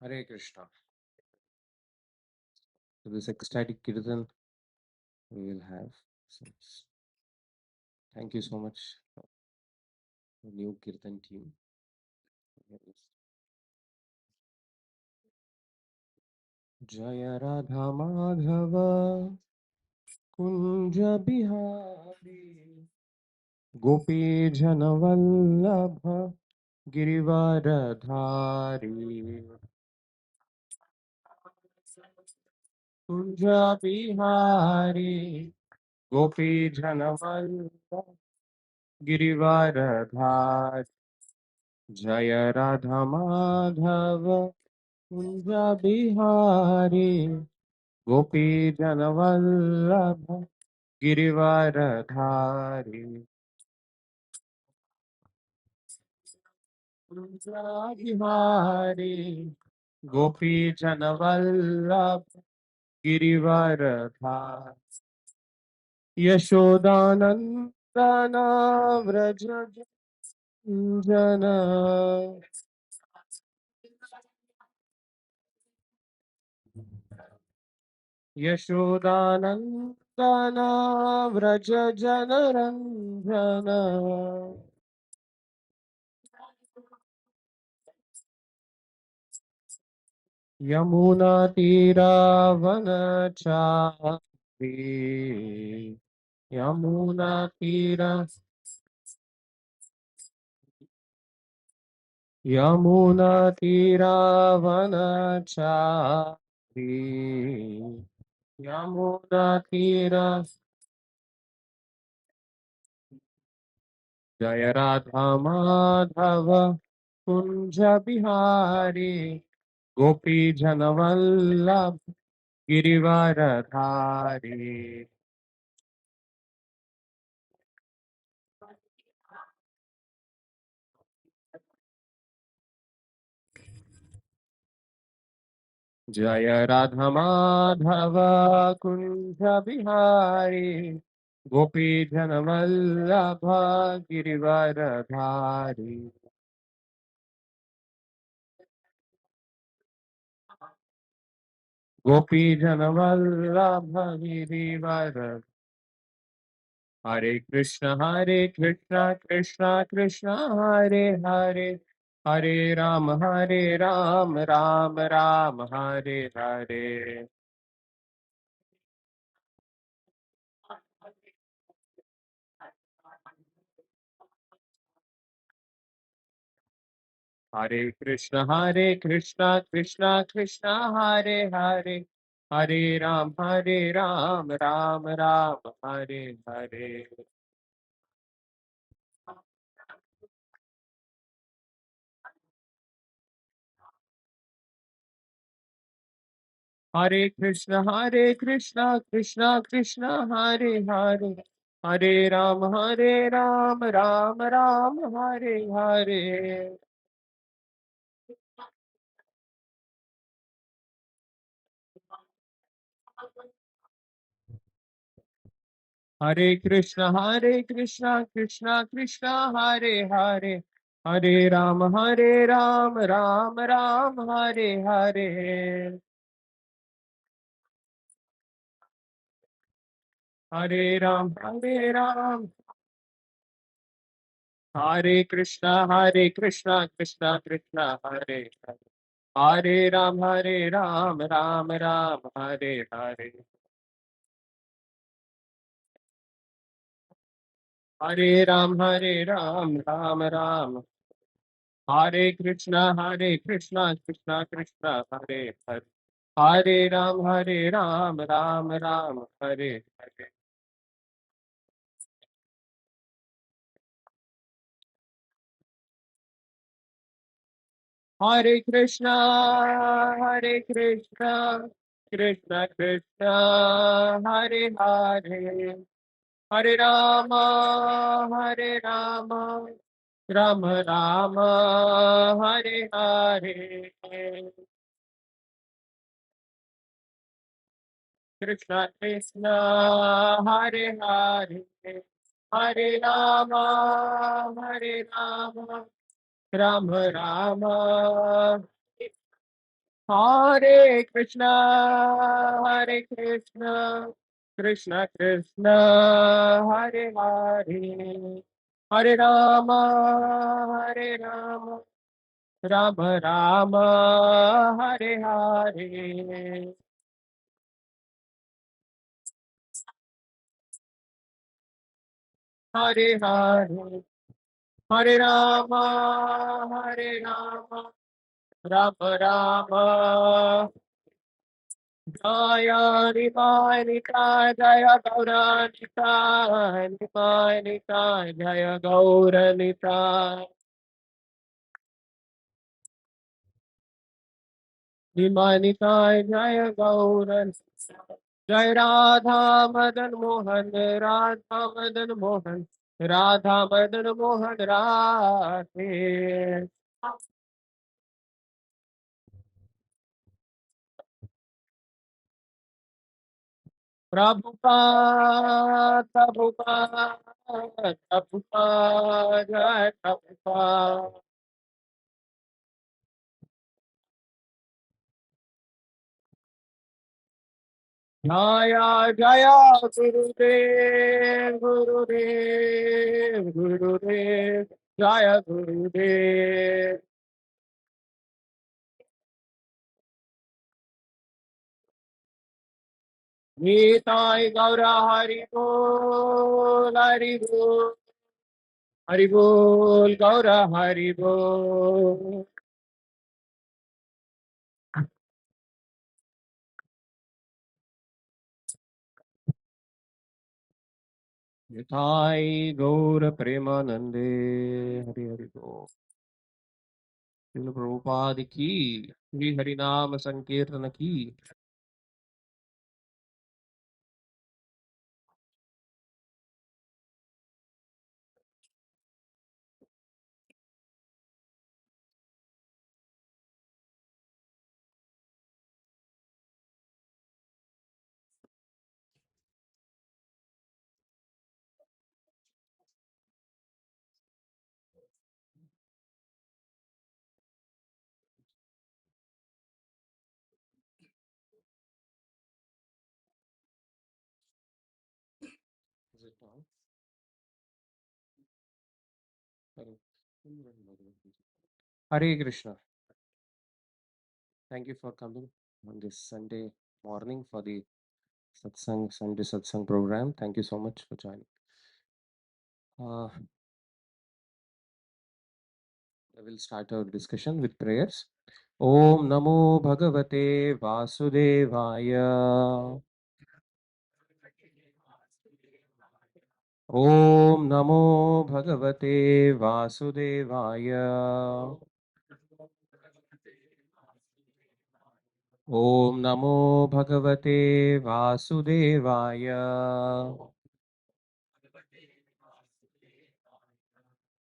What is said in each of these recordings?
Hare Krishna. So this ecstatic kirtan we will have. So thank you so much, the new kirtan team. Jaya Radha Madhava Kunja Bihari Gopi Janavallabha Girivaradhari Kunja Bihari Gopi Janavallabha Girivaradhari Jaya Radha Madhava Kunja Bihari Gopi Janavallabha Girivaradhari Kunja Bihari Gopi Janavallabha Girivaradhari Yashodanandana Vraja Jana Yashodanandana Vraja Janaranjana Yamuna Tira Vanachari Yamuna Tira Yamuna Tira Vanachari Yamuna Tira Jaya Radha Madhava Kunja Bihari Gopi Janavallabh Girivaradhari Jaya Radha Madhava Kunja Bihari Gopi Janavallabha Girivaradhari Gopi Janavallabha Girivaradhari Hare Krishna Krishna Krishna Hare Hare Hare Ram Ram Ram Hare Hare Hare Krishna Krishna Krishna Hare Hare Hare Ram Ram Ram Hare Hare Hare Krishna Krishna Krishna Hare Hare Hare Ram Ram Ram Hare Hare Hare Krishna Krishna Krishna Hare Hare Hare Ram Ram Ram Hare Hare Hare Ram Hare Krishna Krishna Krishna Hare Hare Hare Ram Ram Ram Hare Hare Hare Ram Ram Ram Hare Krishna Krishna Krishna Hare Hare Hare Ram Ram Ram Hare Hare Hare Krishna Krishna Krishna Hare Hare Hare Rama Rama Rama Hare Hare Krishna Krishna Hare Hare Hare Rama Rama Rama Hare Krishna, Krishna Krishna, Hare Hare, Hare Rama, Hare Rama, Rama Rama, Hare Hare. Hare Hare, Hare Rama, Hare Rama, Rama Rama. Jaya Nitai, Jaya Gauranitai, Nitai, Jaya Gauranitai. Nimanitai, Jaya Gauran. Jai Radha Madan Mohan, Radha Madan Mohan, Radha Madan Mohan Radhe. Prabhupada, Prabhupada, Prabhupada, Jai Prabhupada. Jaya Jaya Gurudev, Gurudev, Gurudev, Jaya Gurudev. Nitai Gaura Hari Bol, Hari Bol, Hari Bol, Gaura Hari Bol. Nitai Gaura Premanande, Hari Hari Bol. Srila Prabhupada की श्री हरिनाम संकीर्तन की. Is it on? Hello. Hare Krishna. Thank you for coming on this Sunday morning for the Sunday Satsang program. Thank you so much for joining. I will start our discussion with prayers. Om Namo Bhagavate Vasudevaya. Om Namo Bhagavate Vasudevaya. Om Namo Bhagavate Vasudevaya.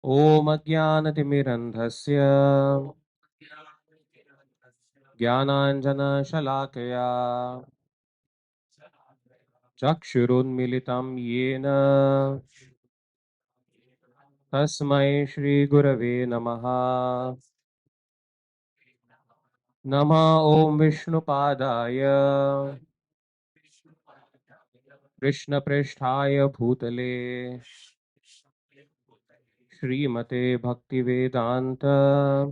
Om Ajnanatimirandhasya Jnananjana Shalakaya Chakshurunmilitam Yena Tasmai Shri Gurave Namaha. Nama Om Vishnupadaya Krishna Presthaya Bhutale Srimate Bhaktivedanta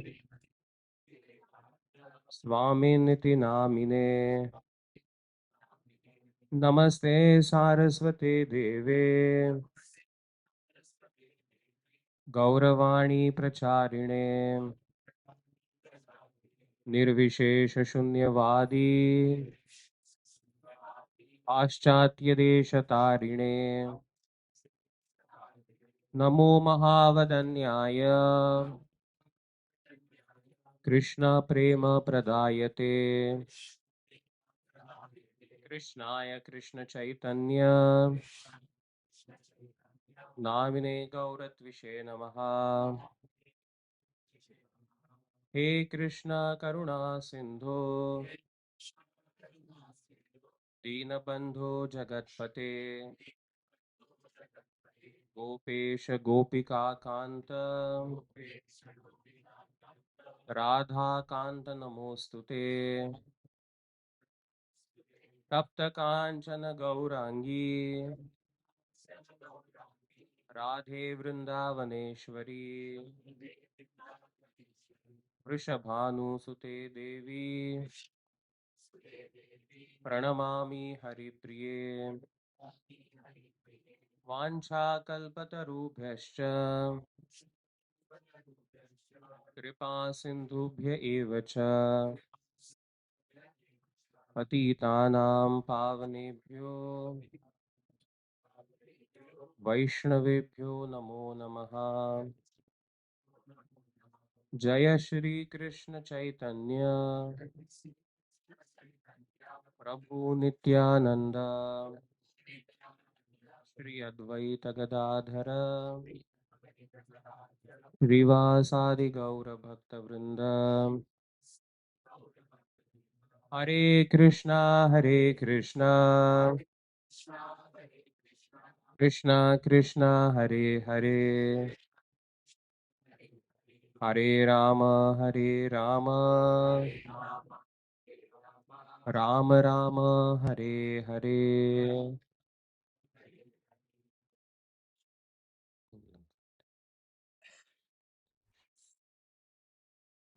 Swaminiti Namine. Namaste Saraswate Deve Gauravani Pracharine Nirvishesha Shunyavadi Paschatya Deshatarine Namo Mahavadanyaya Krishna Prema Pradayate Krishnaya Krishna Chaitanya Namine Gauratvishe Namaha. He Krishna Karuna Sindhu Dinabandhu Jagatpate Gopesh Gopika Kanta Radhakant नमोऽस्तुते तप्तकाञ्चन गौराङ्गी Radhe Vrindavaneshwari वृषभानुसुते देवी प्रणमामि हरिप्रिये वाञ्छाकल्पतरुभ्यश्च कृपा सिन्धुभ्य एव च पतितानां पावनेभ्यो वैष्णवेभ्यो नमो नमः। जय श्री कृष्ण चैतन्य प्रभु नित्यानंद श्री अद्वैत गदाधर श्रीवासादि गौर भक्त वृंद। हरे Krishna Krishna Krishna Hare Hare Hare Ram Ram Ram Hare Hare.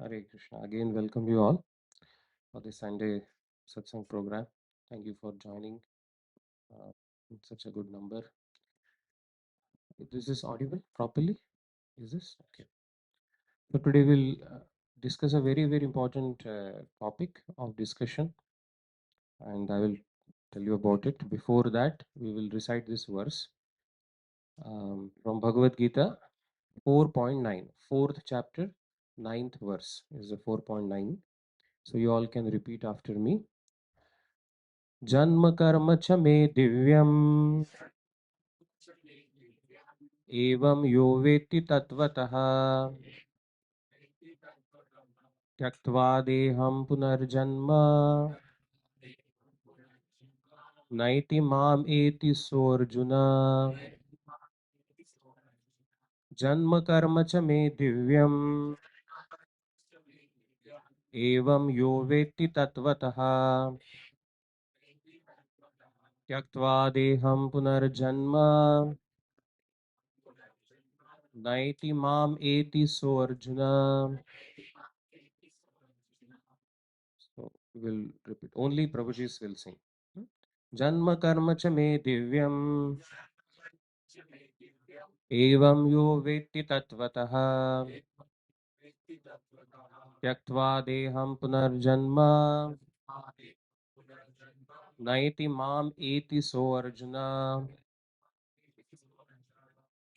Hare Krishna. Again, welcome you all for the Sunday satsang program. Thank you for joining in such a good number. This is audible properly? Is this okay? So today we'll discuss a very important topic of discussion, and I will tell you about it. Before that, we will recite this verse from Bhagavad Gita 4.9, fourth chapter, ninth verse is the 4.9. So you all can repeat after me. जन्म कर्म च मे दिव्यम् एवं यो वेत्ति तत्त्वतः त्यक्त्वा देहं पुनर्जन्म नैति माम् एति सोऽर्जुन। जन्म कर्म च मे दिव्यम् एवं यो वेत्ति तत्त्वतः त्यक्त्वा देहं पुनर्जन्म नैति माम् एति सोऽर्जुन. So we will repeat. Only Prabhujis will sing. जन्म कर्म च मे दिव्यम् एवं यो वेत्ति तत्त्वतः त्यक्त्वा देहं पुनर्जन्म नैति माम् एति सोऽर्जुन.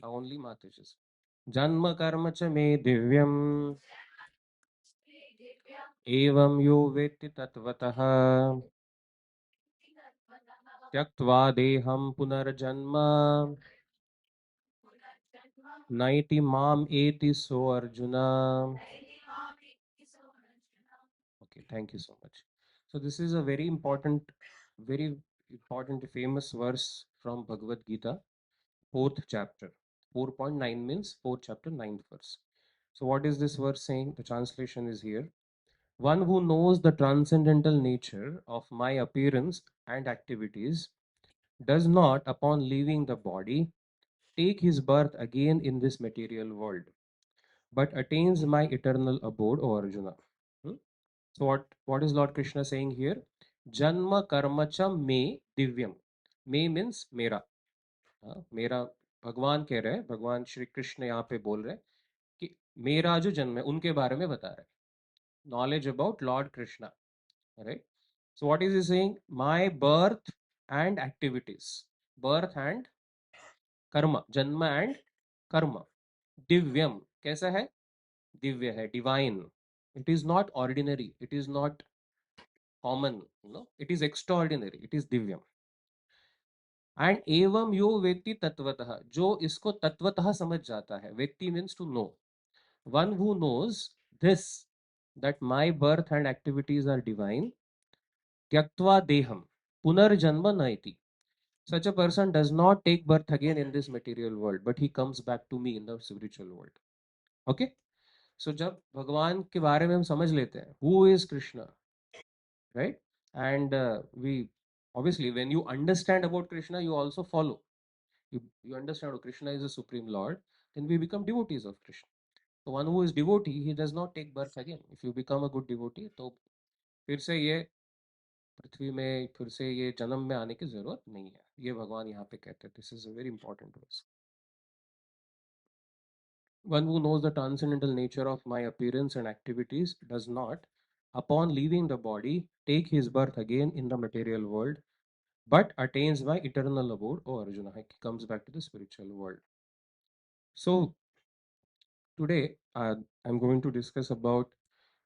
Only Mataji. जन्म कर्म च मे दिव्यम् एवं यो वेत्ति तत्त्वतः त्यक्त्वा देहं पुनर्जन्म नैति माम् एति सोऽर्जुन. Okay, thank you so much. So this is a very important famous verse from Bhagavad Gita, fourth chapter. 4.9 means fourth chapter, ninth verse. So what is this verse saying? The translation is here. One who knows the transcendental nature of my appearance and activities does not, upon leaving the body, take his birth again in this material world, but attains my eternal abode, O Arjuna. Hmm? So what is Lord Krishna saying here? Janma karma cha me divyam. Me means मेरा. मेरा भगवान कह रहे हैं, भगवान श्री कृष्ण यहाँ पे बोल रहे हैं कि मेरा जो जन्म है उनके बारे में बता रहे हैं. Knowledge about Lord Krishna, right? So what is he saying? My birth and activities, birth and karma, janma and karma, divyam. कैसा है? दिव्य है, divine. It is not ordinary, it is not common, it is extraordinary, it is divyam. And एवं यो वेत्ति तत्वतः, जो इसको तत्वतः समझ जाता है. वेत्ति means to know. One who knows this, that my birth and activities are divine, tyaktva deham punarjanma naiti. Such a person does not take birth again in this material world, but he comes back to me in the spiritual world. Okay? सो जब भगवान के बारे में हम समझ लेते हैं who is Krishna, right? And we obviously, when you understand about Krishna, you also follow. You understand, oh, Krishna is the supreme Lord, then we become devotees of Krishna. The one who is devotee, he does not take birth again. If you become a good devotee, तो फिर से ये पृथ्वी में फिर से ये जन्म में आने की जरूरत नहीं है, ये भगवान यहाँ पे कहते हैं. This is a very important verse. One who knows the transcendental nature of my appearance and activities does not, upon leaving the body, take his birth again in the material world, but attains my eternal abode. Oh, Arjuna, he comes back to the spiritual world. So today, I'm going to discuss about,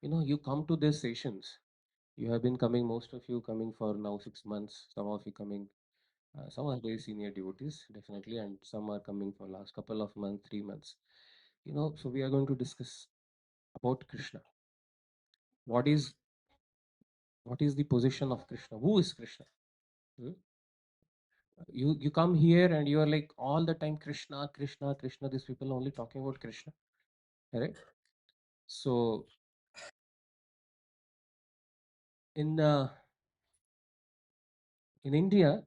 you come to these sessions. You have been coming, most of you coming for now 6 months. Some of you coming, some are very senior devotees, definitely, and some are coming for last couple of months, 3 months. So we are going to discuss about Krishna. What is what is the position of Krishna? Who is Krishna? Hmm? You come here and you are like all the time Krishna, Krishna, Krishna. These people are only talking about Krishna, right? So in in India,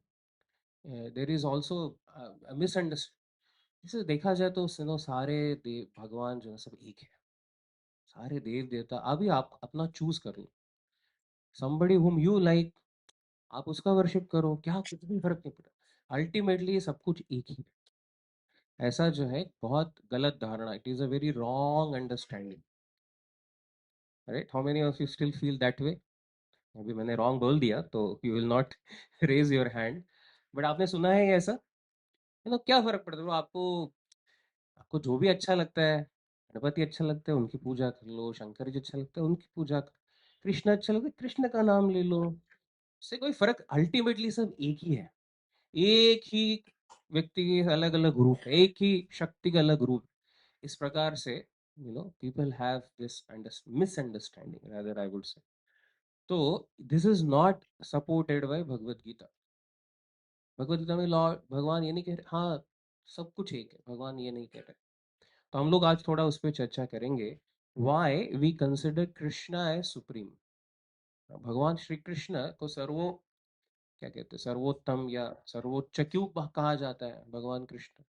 there is also a misunderstanding. जैसे देखा जाए तो सारे देव भगवान जो है सब एक है, सारे देव देवता. अभी आप अपना चूज कर लो, somebody whom you like, आप उसका वर्शिप करो, क्या कुछ भी फर्क नहीं पड़ता. अल्टीमेटली ये सब कुछ एक ही है. ऐसा जो है बहुत गलत धारणा. It is a very wrong understanding, right? How many of you still feel that way? अभी मैंने रॉन्ग बोल दिया तो you will not raise your hand, but आपने सुना है ये ऐसा? क्या फर्क पड़ता है आपको? आपको जो भी अच्छा लगता है, गणपति अच्छा लगता है उनकी पूजा कर लो, शंकर जी अच्छा लगता है उनकी पूजा कर, कृष्ण अच्छा लगता है कृष्ण का नाम ले लो. इससे कोई फर्क, अल्टीमेटली सब एक ही है. एक ही व्यक्ति के अलग अलग रूप है, एक ही शक्ति का अलग रूप. इस प्रकार से people have this misunderstanding, rather I would say. तो this is not supported by Bhagavad Gita. Bhagavad Gita में लॉर्ड भगवान ये नहीं कह रहे हाँ सब कुछ एक है, भगवान ये नहीं कह रहे. तो हम लोग आज थोड़ा उस पर चर्चा करेंगे. Why we consider Krishna as supreme. भगवान श्री कृष्ण को क्या कहते हैं, सर्वोत्तम या सर्वोच्च क्यों कहा जाता है भगवान कृष्ण.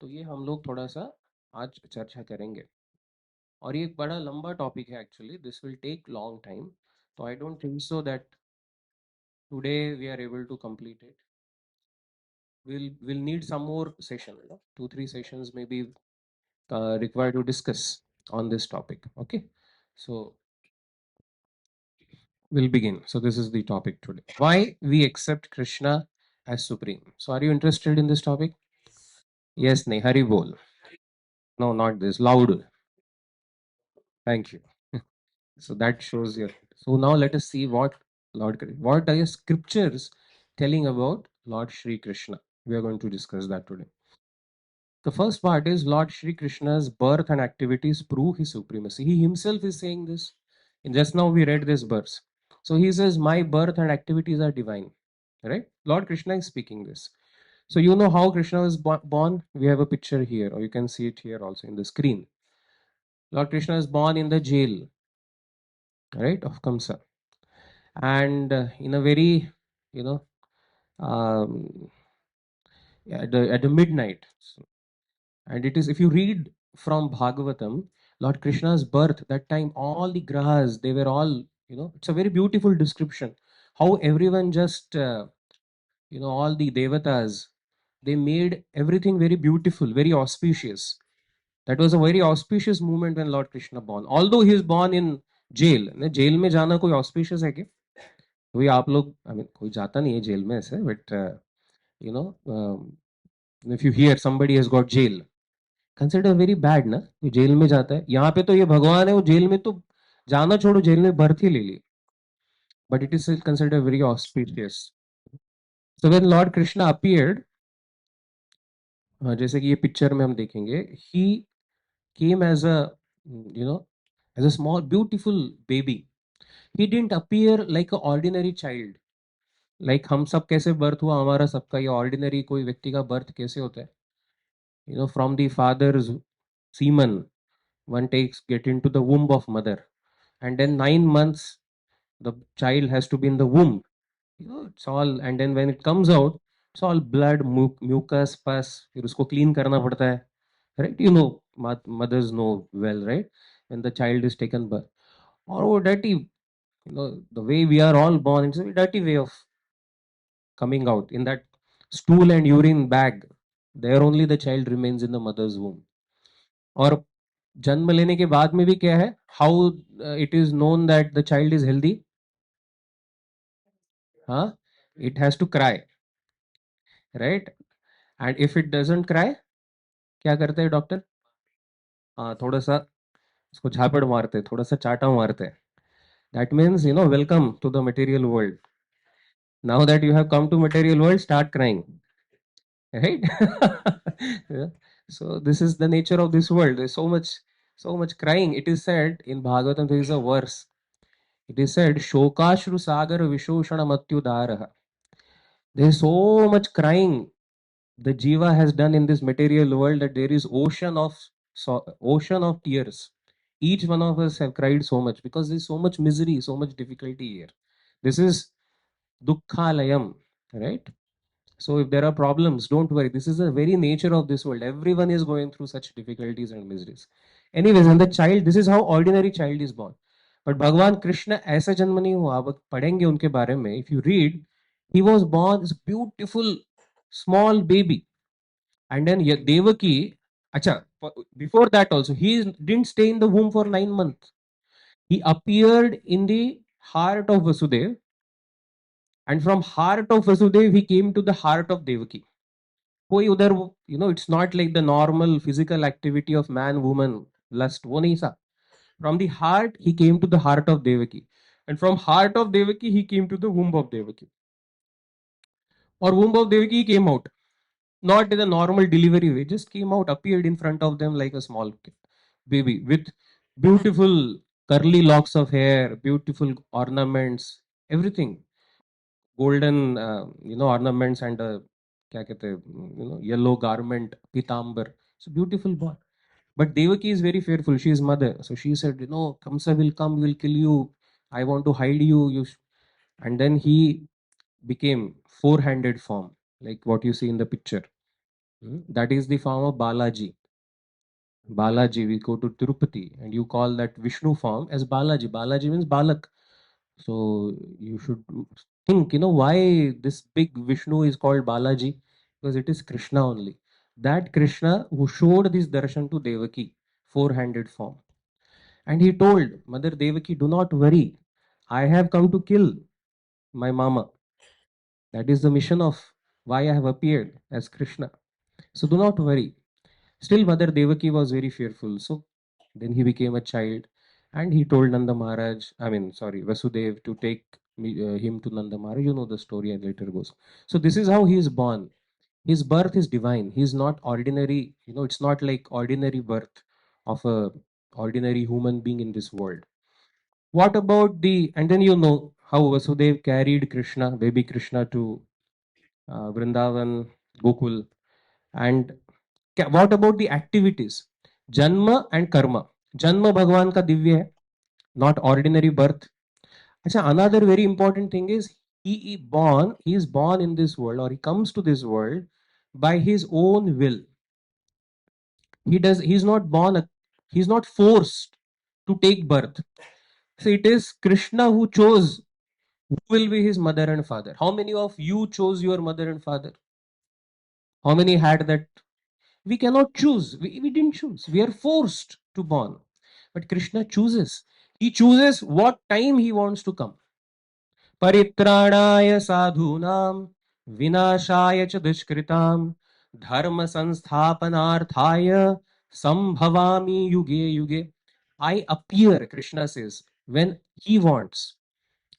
तो ये हम लोग थोड़ा सा आज चर्चा करेंगे. और ये एक बड़ा लंबा टॉपिक है actually, this will take long time. तो I don't think so that today we are able to complete it. We'll need some more session, 2 3 sessions maybe required to discuss on this topic. Okay, so we'll begin. So this is the topic today, why we accept Krishna as supreme. So are you interested in this topic? Yes, nahi, hari bol. No, not this, loud. Thank you. So that shows your. So now let us see what are your scriptures telling about Lord Shri Krishna. We are going to discuss that today. The first part is Lord Shri Krishna's birth and activities prove his supremacy. He himself is saying this. And just now we read this verse. So he says, my birth and activities are divine. Right? Lord Krishna is speaking this. So you know how Krishna was born? We have a picture here, or you can see it here also in the screen. Lord Krishna is born in the jail, right, of Kamsa. And in a very, you know, um, at the midnight. And it is, if you read from Bhagavatam, Lord Krishna's birth, that time all the grahas, they were all, it's a very beautiful description. How everyone just, all the devatas, they made everything very beautiful, very auspicious. That was a very auspicious moment when Lord Krishna born. Although he is born in jail. Jail में जाना कोई auspicious है क्या? वही आप लोग, I mean, कोई जाता नहीं है जेल में ऐसे, but you know, if you hear somebody has got jail, consider very bad ना, ये जेल में जाता है. यहाँ पे तो ये भगवान है, वो जेल में तो जाना छोड़ो, जेल में भर्ती ही ले ली. But it is consider very auspicious. So when lord Krishna appeared, जैसे कि ये पिक्चर में हम देखेंगे, he came as a you know as a small beautiful baby. He didn't appear like a ordinary child. Like हम सब कैसे बर्थ हुआ हमारा सबका, ये ऑर्डिनरी कोई व्यक्ति का बर्थ कैसे होता है, from the father's semen, one takes get into the womb of mother, and then 9 months the child has to be in the womb. It's all, and then when it comes out, it's all blood, mucus, pus. फिर उसको clean करना पड़ता है, right? Mothers know well, right? When the child is taken birth, or oh, dirty, the way we are all born, it's a dirty way of coming out in that stool and urine bag. There only the child remains in the mother's womb. और जन्म लेने के बाद में भी क्या है, how it is known that the child is healthy? Huh? It has to cry, right? And if it doesn't cry, क्या करते हैं डॉक्टर? हाँ, थोड़ा सा उसको झापड़ मारते हैं, थोड़ा सा चाटा मारते हैं. That means, welcome to the material world. Now that you have come to material world, start crying, right? Yeah. So this is the nature of this world. There's so much crying. It is said in Bhagavatam, there is a verse. It is said, Shokashru Sagar Vishoshana Matyudaraha. There is so much crying the Jiva has done in this material world that there is ocean of tears. Each one of us have cried so much because there is so much misery, so much difficulty here. This is Dukkhalayam, right? So if there are problems, don't worry. This is the very nature of this world. Everyone is going through such difficulties and miseries. Anyways, and the child, this is how ordinary child is born. But Bhagwan Krishna ऐसा जन्म नहीं हुआ. अब पढ़ेंगे उनके बारे में. If you read, he was born as a beautiful small baby. And then Devaki, acha, before that also, he didn't stay in the womb for 9 months. He appeared in the heart of Vasudev, and from heart of Vasudev, he came to the heart of Devaki. कोई उधर it's not like the normal physical activity of man woman lust, वो नहीं था. From the heart he came to the heart of Devaki, and from heart of Devaki he came to the womb of Devaki, or womb of Devaki he came out, not in the normal delivery way, just came out, appeared in front of them like a small baby with beautiful curly locks of hair, beautiful ornaments, everything, golden ornaments, and क्या कहते हैं, yellow garment, pitambar. So beautiful boy. But Devaki is very fearful. She is mother, so she said, Kamsa will come, will kill you. I want to hide you. And then he became four-handed form, like what you see in the picture. That is the form of Balaji. Balaji, we go to Tirupati and you call that Vishnu form as Balaji. Balaji means Balak. So you should think, why this big Vishnu is called Balaji? Because it is Krishna only. That Krishna who showed this darshan to Devaki, four-handed form. And he told Mother Devaki, do not worry. I have come to kill my mama. That is the mission of why I have appeared as Krishna. So do not worry. Still, Mother Devaki was very fearful. So then he became a child and he told Nanda Maharaj, Vasudev, to take him to Nanda Maharaj. You know the story and later goes. So this is how he is born. His birth is divine. He is not ordinary. It's not like ordinary birth of a ordinary human being in this world. What about and then how Vasudev carried Krishna, baby Krishna, to Vrindavan, Gokul. And what about the activities? Janma and karma. Janma Bhagwan ka divya hai, not ordinary birth. Achha, another very important thing is he is born in this world, or he comes to this world by his own will. He's not he's not forced to take birth. So it is Krishna who chose who will be his mother and father. How many of you chose your mother and father? How many had that? We cannot choose. We didn't choose. We are forced to born. But Krishna chooses. He chooses what time he wants to come. Paritrāṇāya sadhūnām vināṣāya ca dushkritāṃ dharma sansthapanārthāya sambhavami yuge yuge. I appear, Krishna says, when he wants.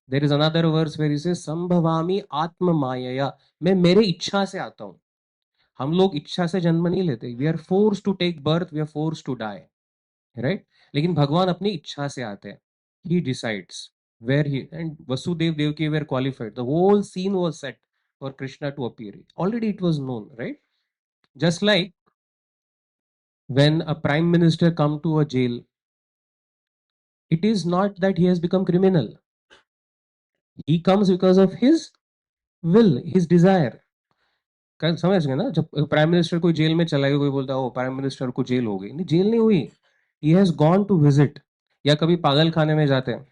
There is another verse where he says, Sambhavami Atma Mayaya. मैं मेरे इच्छा से आता हूँ. हम लोग इच्छा से जन्म नहीं लेते. We are forced to take birth, we are forced to die. Right? लेकिन भगवान अपनी इच्छा से आते हैं. He decides where and Vasudev Devaki were qualified. The whole scene was set for Krishna to appear. Already it was known, right? Just like When a prime minister come to a jail, it is not that he has become criminal. He comes because of his will, his desire. समझ गए ना, जब prime minister कोई jail में चला गया, कोई बोलता है ओ प्राइम मिनिस्टर को जेल हो गई, नहीं जेल नहीं हुई, he has gone to visit. या कभी पागल खाने में जाते हैं,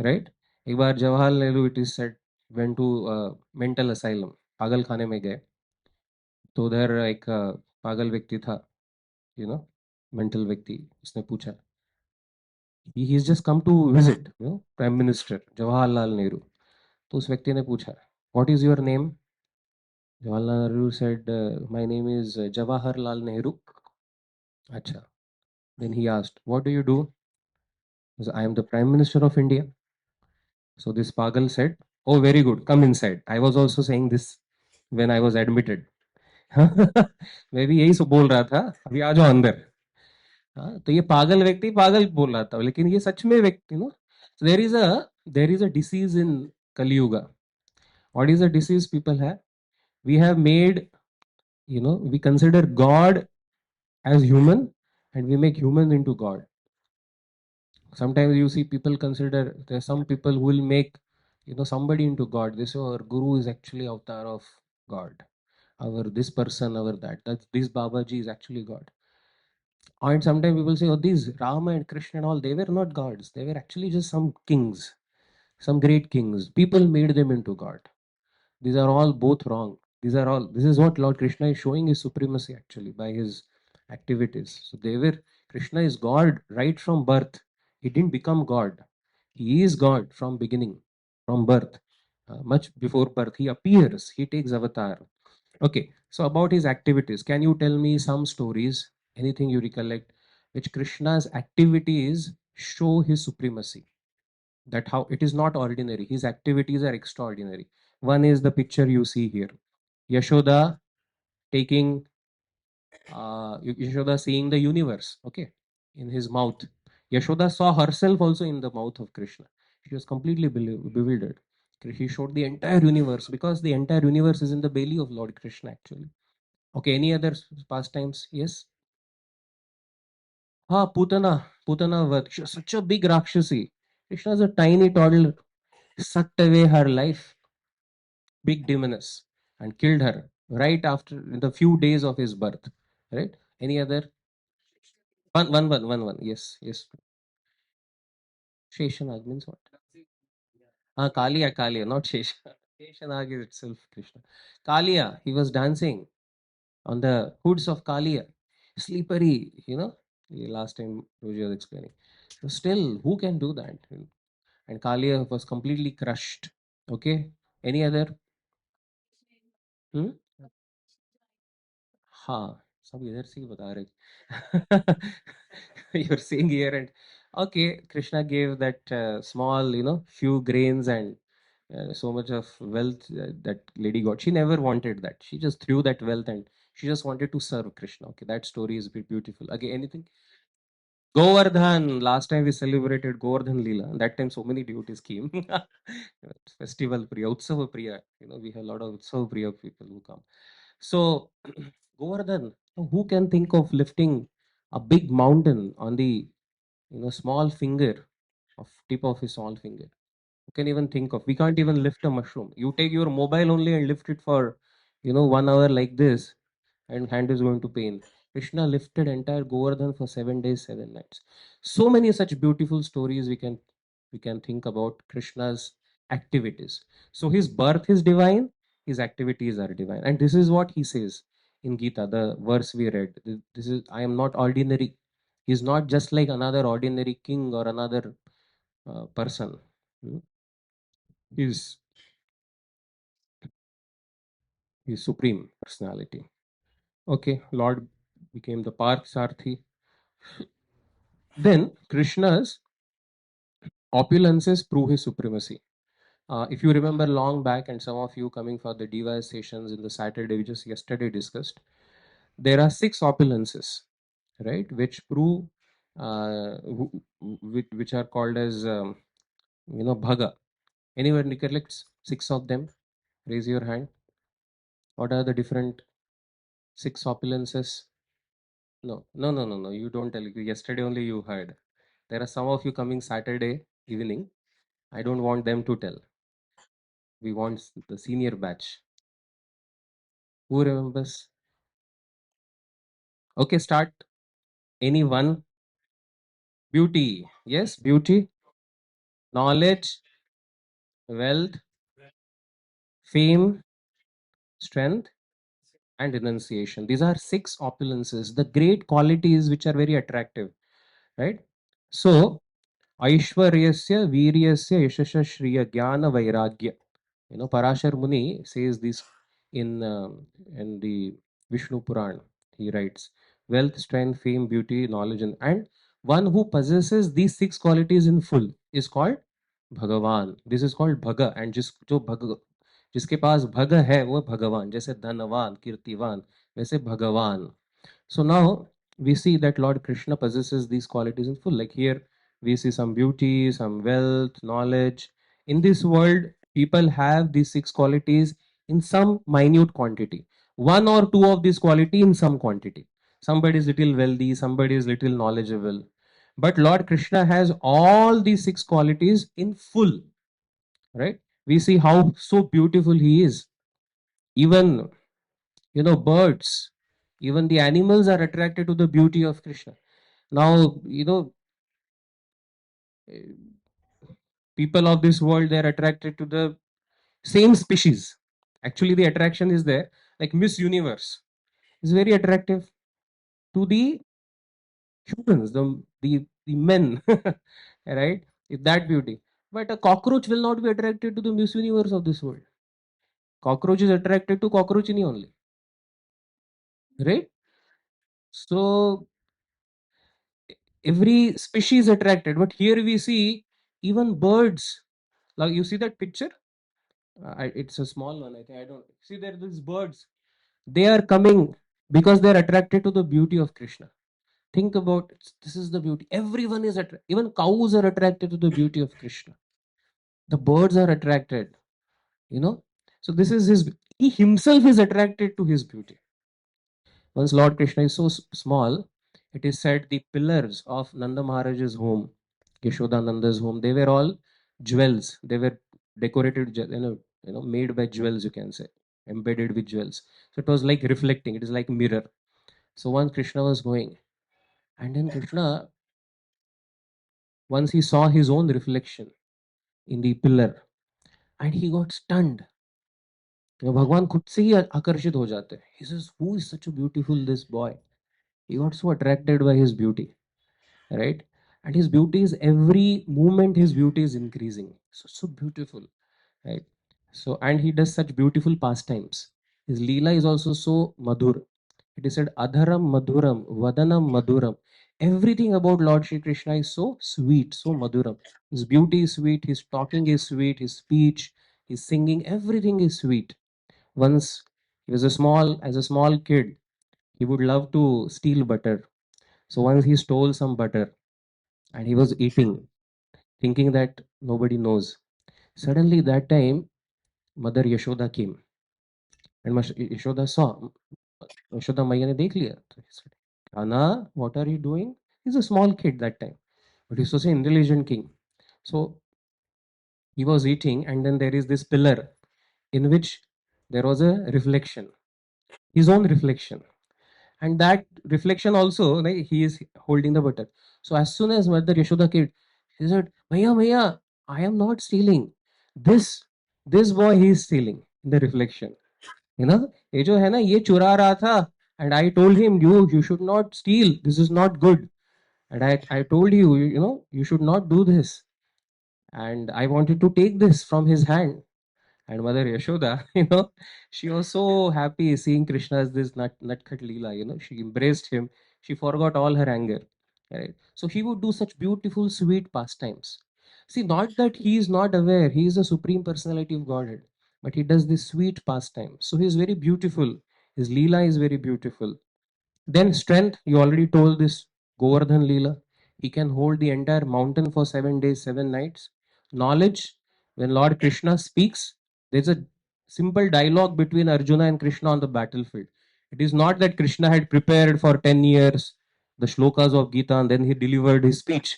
राइट. एक बार Jawaharlal Nehru it is said went to mental asylum, पागल खाने में गए. तो उधर एक पागल व्यक्ति था, यू नो, मेंटल व्यक्ति. उसने पूछा, he is just come to visit prime minister Jawaharlal Nehru. तो उस व्यक्ति ने पूछा, what is your name? Jawaharlal Nehru said, my name is Jawaharlal Nehru. Acha. Then he asked, what do you do? He said, I am the Prime Minister of India. So this Pagal said, oh, very good, come inside. I was also saying this when I was admitted. मैं भी यही सब बोल रहा था, अभी आ जाओ अंदर. हाँ, तो ये पागल व्यक्ति पागल बोल रहा था, लेकिन ये सच में व्यक्ति no. There is a disease in Kaliyuga. What is a disease people have? We have made, we consider God as human, and we make human into God. Sometimes you see people consider, there are some people who will make, somebody into God. They say our guru is actually avatar of God, our this person, our that this Babaji is actually God. And sometimes people say, oh, these Rama and Krishna and all, they were not gods, they were actually just some kings, some great kings. People made them into God. These are all both wrong. This is what Lord Krishna is showing his supremacy actually by his activities. So Krishna is God right from birth. He didn't become God. He is God from beginning, from birth. Much before birth, he appears, he takes avatar. Okay, so about his activities, can you tell me some stories, anything you recollect, which Krishna's activities show his supremacy? That how it is not ordinary, his activities are extraordinary. One is the picture you see here, Yashoda taking Yashoda seeing the universe, okay, in his mouth. Yashoda saw herself also in the mouth of Krishna. She was completely bewildered. He showed the entire universe, because the entire universe is in the belly of Lord Krishna actually. Okay, any other pastimes? Yes. Putana Vat. She was such a big Rakshasi. Krishna is a tiny toddler, sucked away her life, big demoness, and killed her right after in the few days of his birth. Right? Any other? One. Yes, yes. Sheshanag means what? Kalia, not Shesha. Sheshanag is itself Krishna. Kalia, he was dancing on the hoods of Kalia. Slippery, last time Roji was explaining. So still, who can do that? And Kalia was completely crushed. Okay. Any other? Hmm? हाँ, सब इधर से ही बता रहे. You're seeing here, and okay, Krishna gave that small, few grains and so much of wealth that lady got. She never wanted that. She just threw that wealth and she just wanted to serve Krishna. Okay, that story is beautiful. Okay, anything? Govardhan. Last time we celebrated Govardhan Leela. That time so many devotees came. Festival Priya, Utsava Priya. We have a lot of Utsava Priya people who come. So, Govardhan, who can think of lifting a big mountain on the small finger, of tip of his small finger? Who can even think of? We can't even lift a mushroom. You take your mobile only and lift it for 1 hour like this, and hand is going to pain. Krishna lifted entire Govardhan for 7 days, 7 nights. So many such beautiful stories we can think about Krishna's activities. So his birth is divine, his activities are divine, and this is what he says in Gita, the verse we read. This is, I am not ordinary. He's not just like another ordinary king or another person. Hmm? He's he's supreme personality. Okay, Lord became the Parth. Then Krishna's opulences prove his supremacy. If you remember long back, and some of you coming for the device sessions in the Saturday we just yesterday discussed, there are 6 opulences, right, which prove, which are called as, bhaga. Anyone recollects 6 of them? Raise your hand. What are the different 6 opulences? No, no, no, no, no. You don't tell. Yesterday only you heard. There are some of you coming Saturday evening. I don't want them to tell. We want the senior batch. Who remembers? Okay, start. Any one. Beauty. Yes, beauty, knowledge, wealth, fame, strength, and renunciation. These are six opulences, the great qualities which are very attractive, right? So, Aishwaryasya, Viryasya, Yashasya, Shriya, Jnana, Vairagya. You know, Parashar Muni says this in the Vishnu Puran. He writes, wealth, strength, fame, beauty, knowledge, and one who possesses these six qualities in full is called Bhagavan. This is called Bhaga, and जो भग जिसके पास भग है वो भगवान. जैसे धनवान, कीर्तिवान, वैसे भगवान. So now we see that Lord Krishna possesses these qualities in full. Like here, we see some beauty, some wealth, knowledge. In this world, people have these six qualities in some minute quantity. One or two of these quality in some quantity. Somebody is little wealthy, somebody is little knowledgeable. But Lord Krishna has all these six qualities in full, right? We see how so beautiful he is. Even birds, even the animals are attracted to the beauty of Krishna. Now, eh, people of this world, they are attracted to the same species. Actually, the attraction is there. Like Miss Universe is very attractive to the humans, the men, right? That beauty. But a cockroach will not be attracted to the Miss Universe of this world. Cockroach is attracted to cockroachini only, right? So every species attracted. But here we see even birds. Like you see that picture? It's a small one. I think I don't see there. These birds. They are coming because they are attracted to the beauty of Krishna. Think about it. This is the beauty. Everyone is attracted. Even cows are attracted to the beauty of Krishna. The birds are attracted. You know. So this is his. He himself is attracted to his beauty. Once Lord Krishna is so small, it is said the pillars of Nanda Maharaj's home, Yashoda Nanda's home, they were all jewels. They were decorated, made by jewels, you can say, embedded with jewels. So it was like reflecting. It is like mirror. So once Krishna was going, and then Krishna, once he saw his own reflection in the pillar, and he got stunned. भगवान खुद से ही आकर्षित हो जाते हैं. He says, "Who is such a beautiful this boy?" He got so attracted by his beauty, right? And his beauty is every moment his beauty is increasing. So beautiful, right? So and he does such beautiful pastimes. His leela is also so madhur. It is said adharam madhuram vadanam madhuram. Everything about Lord Shri Krishna is so sweet, so madhuram. His beauty is sweet, his talking is sweet, his speech, his singing, everything is sweet. Once he was as a small kid, he would love to steal butter. So once he stole some butter and he was eating, thinking that nobody knows. Suddenly, that time, Mother Yashoda came, and Yashoda saw. Yashoda Maya ne dekh liya. So he said, Anna, what are you doing? He's a small kid that time, but he's such an intelligent king. So he was eating, and then there is this pillar in which there was a reflection, his own reflection. And that reflection also, like, he is holding the butter. So as soon as Mother Yashoda came, she said, Maya, Maya, I am not stealing. This this boy he is stealing in the reflection. ये जो है ना ये चुरा रहा था and I told him you should not steal. This is not good. And I told you should not do this. And I wanted to take this from his hand. And Mother Yashoda, she was so happy seeing Krishna as this Natkhat Leela, she embraced him. She forgot all her anger. Right? So he would do such beautiful, sweet pastimes. See, not that he is not aware, he is the Supreme Personality of Godhead, but he does this sweet pastime. So he is very beautiful. His Leela is very beautiful. Then strength, you already told this Govardhan Leela. He can hold the entire mountain for 7 days, 7 nights. Knowledge, when Lord Krishna speaks, there's a simple dialogue between Arjuna and Krishna on the battlefield. It is not that Krishna had prepared for 10 years the shlokas of Gita and then he delivered his speech.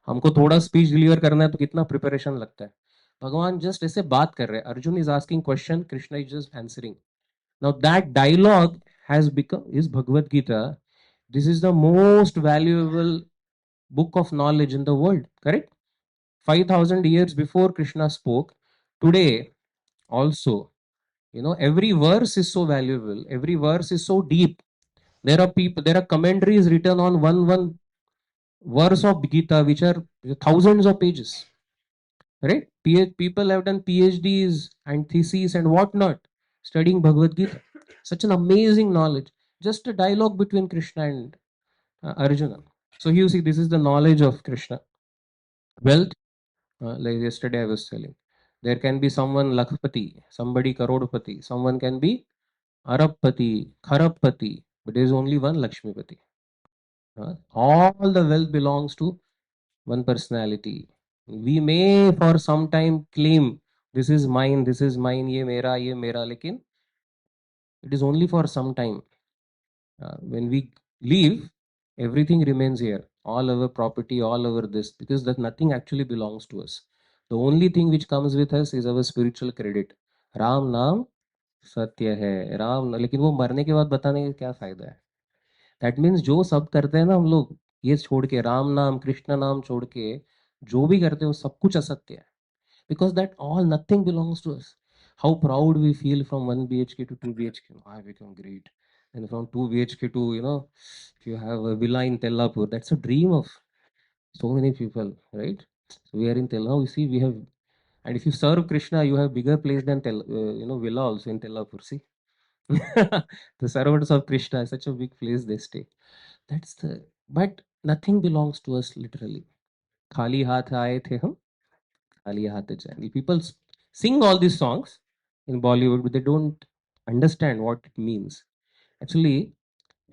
हमको थोड़ा speech deliver करना है तो कितना preparation लगता है. भगवान just ऐसे बात कर रहे हैं. Arjun is asking question, Krishna is just answering. Now that dialogue has become is Bhagavad Gita. This is the most valuable book of knowledge in the world, correct? 5,000 years before Krishna spoke. Today also, every verse is so valuable, every verse is so deep. There are commentaries written on one verse of Gita which are thousands of pages, right? People have done PhDs and theses and whatnot studying Bhagavad Gita. Such an amazing knowledge. Just a dialogue between Krishna and Arjuna. So you see, this is the knowledge of Krishna. Wealth, like yesterday I was telling, there can be someone Lakhpati, somebody Karodpati, someone can be Arabpati, Kharabpati, but there is only one Lakshmipati. All the wealth belongs to one personality. We may for some time claim this is mine, ye mera, lekin it is only for some time. When we leave, everything remains here. All our property, all our this, because that nothing actually belongs to us. The only thing which comes with us is our spiritual credit. Ram नाम सत्य है. राम, लेकिन वो मरने के बाद बताने का क्या फायदा है? दैट मीन्स जो सब करते हैं ना हम लोग, ये छोड़ के, राम नाम कृष्ण नाम छोड़ के जो भी करते हैं वो सब कुछ असत्य है. Because that all nothing belongs to us. How proud we feel from 1 BHK to 2 BHK. Oh, I become great. And from 2 BHK to, if you have a villa in Tellapur, that's a dream of so many people, right? So we are in Tellapur. You see, we have, and if you serve Krishna, you have bigger place than villa also in Tellapur. See, the servants of Krishna, such a big place they stay. That's the, but nothing belongs to us literally. खाली हाथ आए थे हम, खाली हाथ जाएंगे. People sing all these songs in Bollywood, but they don't understand what it means. Actually,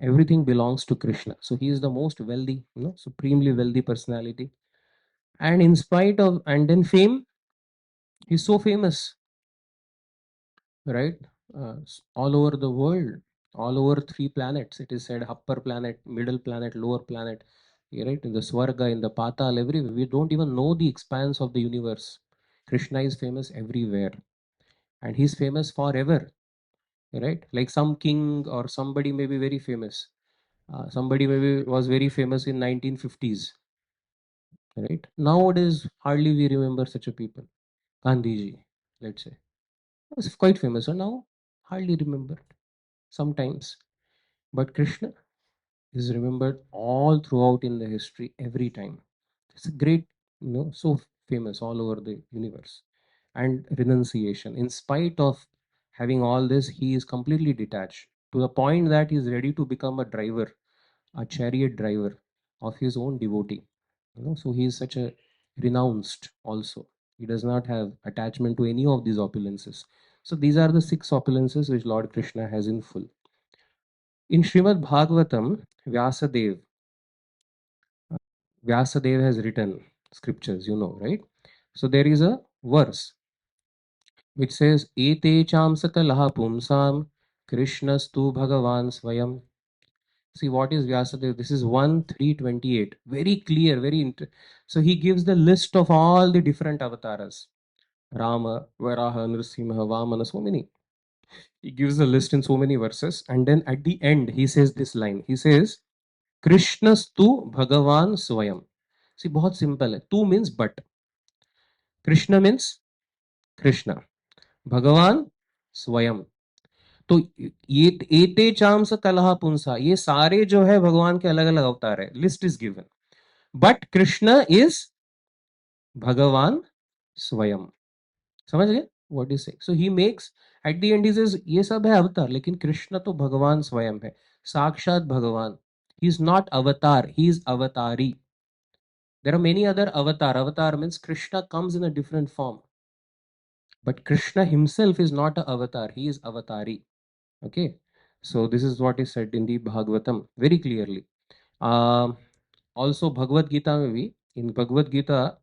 everything belongs to Krishna. So he is the most wealthy, supremely wealthy personality. And in spite of, and then fame, he's so famous, right? All over the world, all over 3 planets. It is said upper planet, middle planet, lower planet, right? In the Swarga, in the Patal, everywhere. We don't even know the expanse of the universe. Krishna is famous everywhere. And he's famous forever, right? Like some king or somebody may be very famous. Somebody maybe was very famous in 1950s, right? Nowadays, hardly we remember such a people. Gandhiji, let's say, was quite famous, and now hardly remembered sometimes. But Krishna is remembered all throughout in the history every time. It's a great, so famous all over the universe. And renunciation. In spite of having all this, he is completely detached to the point that he is ready to become a driver, a chariot driver of his own devotee. So he is such a renounced also. He does not have attachment to any of these opulences. So these are the 6 opulences which Lord Krishna has in full. In Srimad Bhagavatam, Vyasadeva has written scriptures, right? So there is a verse which says, Ete chamsakalaha pumsam Krishnastu Bhagavan Swayam. See what is Vyasadeva? This is 1:3:28. Very clear, so he gives the list of all the different avatars. Rama, Varaha, Nrsimha, Vamana, so many. He gives the list in so many verses. And then at the end, he says this line. He says, Krishnastu Bhagavan Swayam. See, बहुत simple है. Tu means but. Krishna means Krishna. Bhagavan Swayam. तो ये एते चाम स कलहा पुंसा, ये सारे जो है भगवान के अलग अलग अवतार है. List is given, but Krishna is भगवान स्वयं. समझ गए what is say? So he makes at the end, he says ये सब है अवतार, लेकिन कृष्ण तो भगवान स्वयं है, साक्षात भगवान. ही इज नॉट अवतार, ही इज अवतारी. देयर आर मेनी अदर अवतार. अवतार means Krishna comes in a different form, but Krishna himself is not a avatar, he is avatari. Okay, so this is what is said in the Bhagavatam very clearly. Also Bhagavad Gita mein bhi, in Bhagavad Gita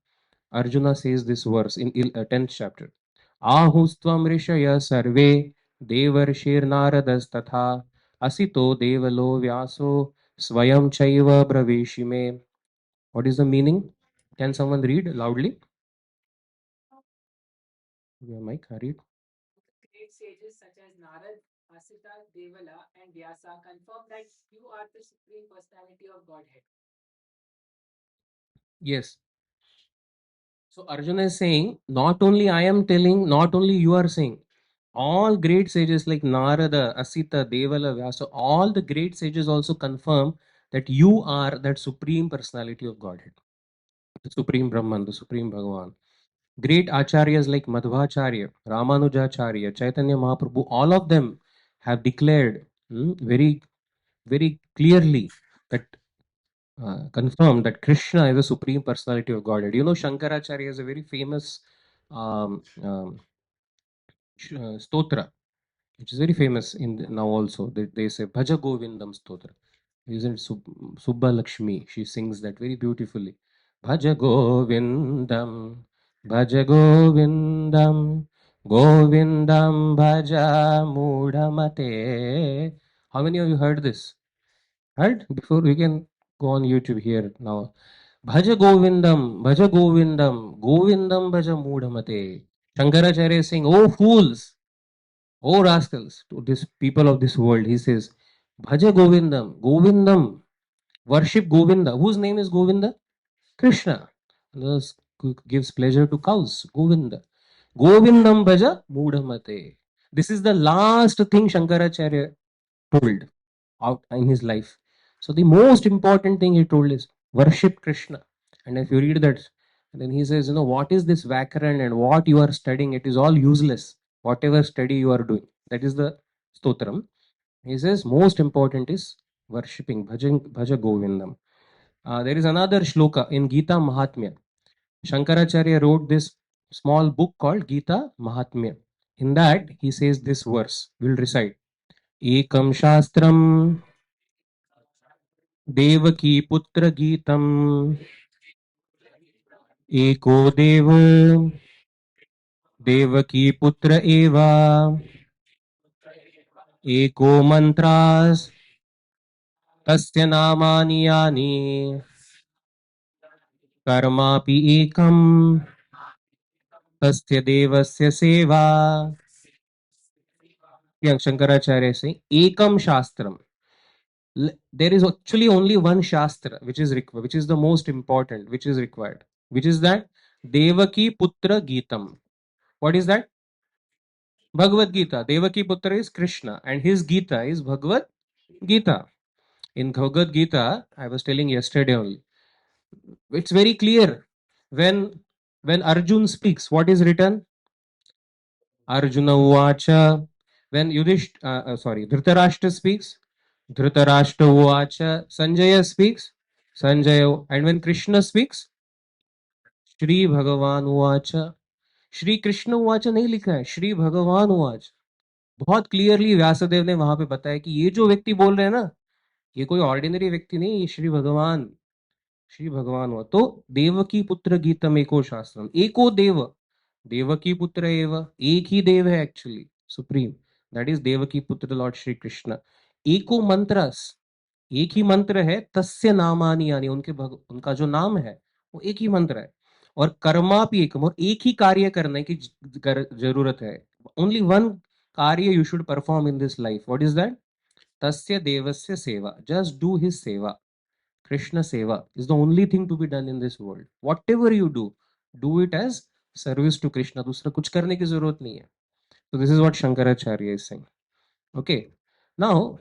Arjuna says this verse in 10th chapter. Ahustvam rishaya sarve devarshir naradas tatha asito devalo vyaso swayam chaiva braveshime. What is the meaning? Can someone read loudly? Yeah, Mike, read. Great sages such as Narad, Asita, Devala, and Vyasa confirm that you are the Supreme Personality of Godhead. Yes. So Arjuna is saying, not only I am telling, not only you are saying. All great sages like Narada, Asita, Devala, Vyasa, all the great sages also confirm that you are that supreme personality of Godhead, the supreme Brahman, the supreme Bhagavan. Great acharyas like Madhvacharya, Ramanujacharya, Chaitanya Mahaprabhu, all of them have declared very, very clearly that confirmed that Krishna is the supreme personality of Godhead. You know, Shankaracharya is a very famous um, um, stotra, which is very famous in now also. They say Bhaja Govindam stotra. Isn't Subba Lakshmi? She sings that very beautifully. Bhaja Govindam, Bhaja Govindam, Govindam Bhaja Mudhamate. How many of you heard this? Heard? Before we can go on YouTube here now. Bhaja Govindam, Govindam Bhaja Mudhamate. Shankaracharya is saying, oh fools, oh rascals, to this people of this world, he says, Bhaja Govindam, Govindam, worship Govinda. Whose name is Govinda? Krishna. Thus gives pleasure to cows. Govinda. Govindam Bhaja Mudhamate. This is the last thing Shankaracharya told out in his life. So the most important thing he told is worship Krishna. And if you read that, then he says, you know, what is this Vakaran and what you are studying? It is all useless. Whatever study you are doing. That is the stotram. He says, most important is worshipping, bhaja Govindam. There is another shloka in Gita Mahatmya. Shankaracharya wrote this small book called Gita Mahatmya. In that, he says this verse. We'll recite. Ekam Shastram Devaki Putra Geetam Eko Dev Devaki Putra Eva Eko Mantras Tasya Namani Yani Karmapi Ekam Tasya Devasya Seva. Young Shankaracharya is saying Ekam Shastram. There is actually only one Shastra which is required, which is the most important, which is required. Which is that? Devaki Putra Geetam. What is that? Bhagavad Gita. Devaki Putra is Krishna and his Gita is Bhagavad Gita. In Bhagavad Gita, I was telling yesterday only, it's very clear. When Arjun speaks, what is written? Arjuna Uvacha. When Dhritarashtra speaks, Dhritarashtra Uvacha. Sanjaya speaks, Sanjaya. And when Krishna speaks, Shri Bhagavan Uvacha. Shri Krishna उवाच नहीं लिखा है, श्री भगवान उवाच. बहुत clearly Vyasdev ने वहां पे बताया कि ये जो व्यक्ति बोल रहे हैं ना, ये कोई ऑर्डिनरी व्यक्ति नहीं, ये श्री भगवान हुआ. तो देवकी पुत्र गीतम एको शास्त्रम, एको देव, देवकी पुत्र एव, एक ही देव है actually supreme, that is Devaki पुत्र लॉर्ड श्री कृष्ण. एको मंत्रस, एक ही मंत्र है. तस्य नामानि यानी उनका जो नाम है वो एक ही मंत्र है. और कर्मा भी एकम, और एक ही कार्य करने की जरूरत है. ओनली वन कार्य you should perform in this life. What is that? Tasya devasya seva. Just do his seva. Krishna seva is the only thing to be done in this world. Whatever you do it as service to Krishna. दूसरा कुछ करने की जरूरत नहीं है. So this is what Shankaracharya is saying. Okay. Now,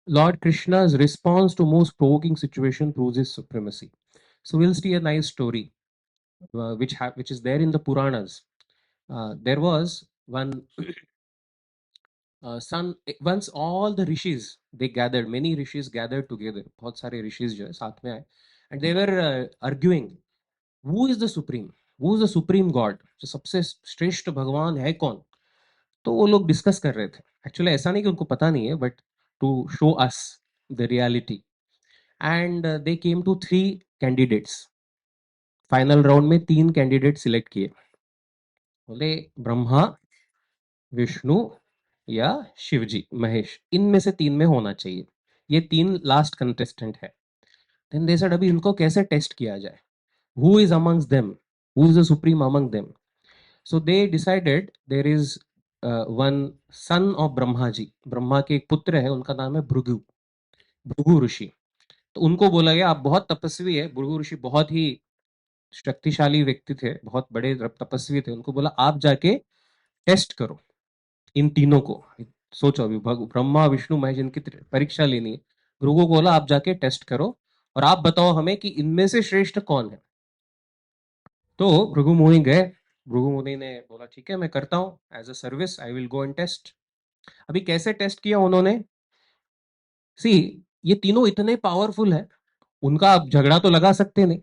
Lord Krishna's response to most provoking situation proves his supremacy. So we'll see a nice story which is there in the Puranas. There was one once all the rishis they gathered, many rishis gathered together, बहुत सारे rishis जो है साथ में आए, and they were arguing who is the supreme, who is the supreme god, जो सबसे श्रेष्ठ भगवान है कौन. तो वो लोग डिस्कस कर रहे थे. एक्चुअली ऐसा नहीं कि उनको पता नहीं है, but to show us the reality. And they came to 3 candidates. Final round में 3 कैंडिडेट सिलेक्ट किए. बोले ब्रह्मा, विष्णु या शिवजी, महेश, इनमें से 3 में होना चाहिए। ये 3 लास्ट कंटेस्टेंट है। देन दे सेड अभी इनको कैसे टेस्ट किया जाए? Who is amongst them? Who is the supreme among them? So they decided there is one son of Brahma ji, Brahma के एक पुत्र है, उनका नाम है भृगु, भृगु ऋषि। तो उनको बोला गया आप बहुत तपस्वी है, भृगु ऋषि बहुत ही शक्तिशाली व्यक्ति थे, बहुत बड़े तपस्वी थे, उनको बोला आप जाके टेस्ट करो इन तीनों को। सोचो अभी ब्रह्मा विष्णु महेश इनकी परीक्षा लेनी है। भृगु को बोला आप जाके टेस्ट करो और आप बताओ हमें कि इनमें से श्रेष्ठ कौन है। तो भृगु मुनि गए, भृगु मुनि ने बोला ठीक है मैं करता हूँ, as a service I will go and test. अभी कैसे टेस्ट किया उन्होंने? सी, ये तीनों इतने पावरफुल है, उनका आप झगड़ा तो लगा सकते नहीं,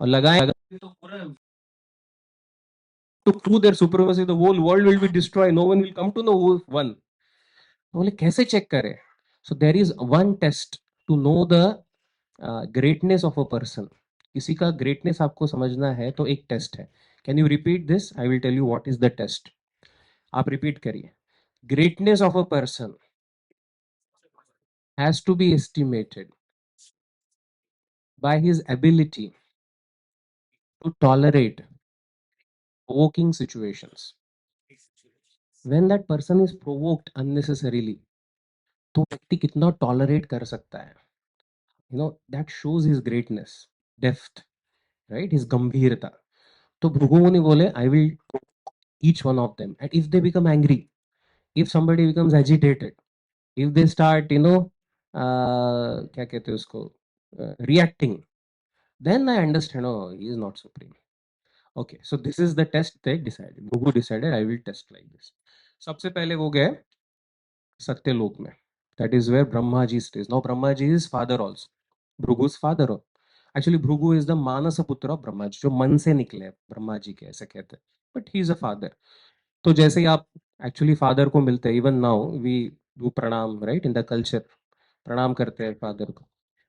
और लगाए तो पूरा to prove their supremacy the whole world will be destroyed, no one will come to know who won. बोले कैसे चेक करें? So there is one test to know the greatness of a person. किसी का greatness आपको समझना है तो एक टेस्ट है। Can you repeat this? I will tell you what is the test. आप रिपीट करिए। Greatness of a person has to be estimated by his ability to tolerate provoking situations. When that person is provoked unnecessarily, तो व्यक्ति कितना tolerate कर सकता है, you know that shows his greatness, depth, right, his गंभीरता। तो भृगु मुनि बोले I will each one of them and if they become angry, if somebody becomes agitated, if they start क्या कहते हैं उसको, reacting, then I understand, oh he is not supreme. Okay, so this is the test they decided. Bhugu decided I will test like this. सबसे पहले वो गए सत्यलोक में, that is where Brahma ji stays. Now Brahma ji is father also, Bhrugu's father. Actually Bhrugu is the मानस पुत्र of Brahma जी, जो मन से निकले ब्रह्मा जी के, ऐसे कहते हैं, but he is a father. तो जैसे ही आप एक्चुअली फादर को मिलते हैं, even now we do pranam, right, in the culture प्रणाम करते हैं फादर को।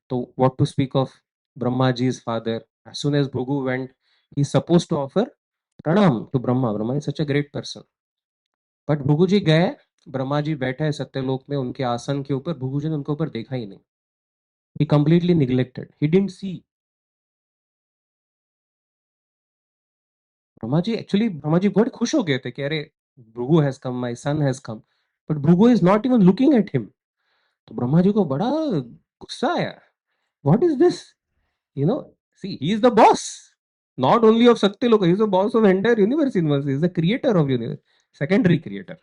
तो what to speak of Brahma ji is father, as soon as Bhrigu went, he suppose to offer pranam to Brahma, Brahma is such a great person. But Bhrigu ji गए, ब्रह्मा जी बैठे हैं सत्यलोक में उनके आसन के ऊपर, भृगु जी ने उनके ऊपर देखा ही नहीं, he completely neglected, he didn't see. Brahma ji बहुत खुश हो गए थे कि अरे Bhrigu has come, my son has come, but Bhrigu is not even looking at him. तो ब्रह्मा जी को बड़ा गुस्सा आया, what is this, you know, see he is the boss, not only of satyaloka, he is the boss of entire universe, he is the creator of universe, secondary creator.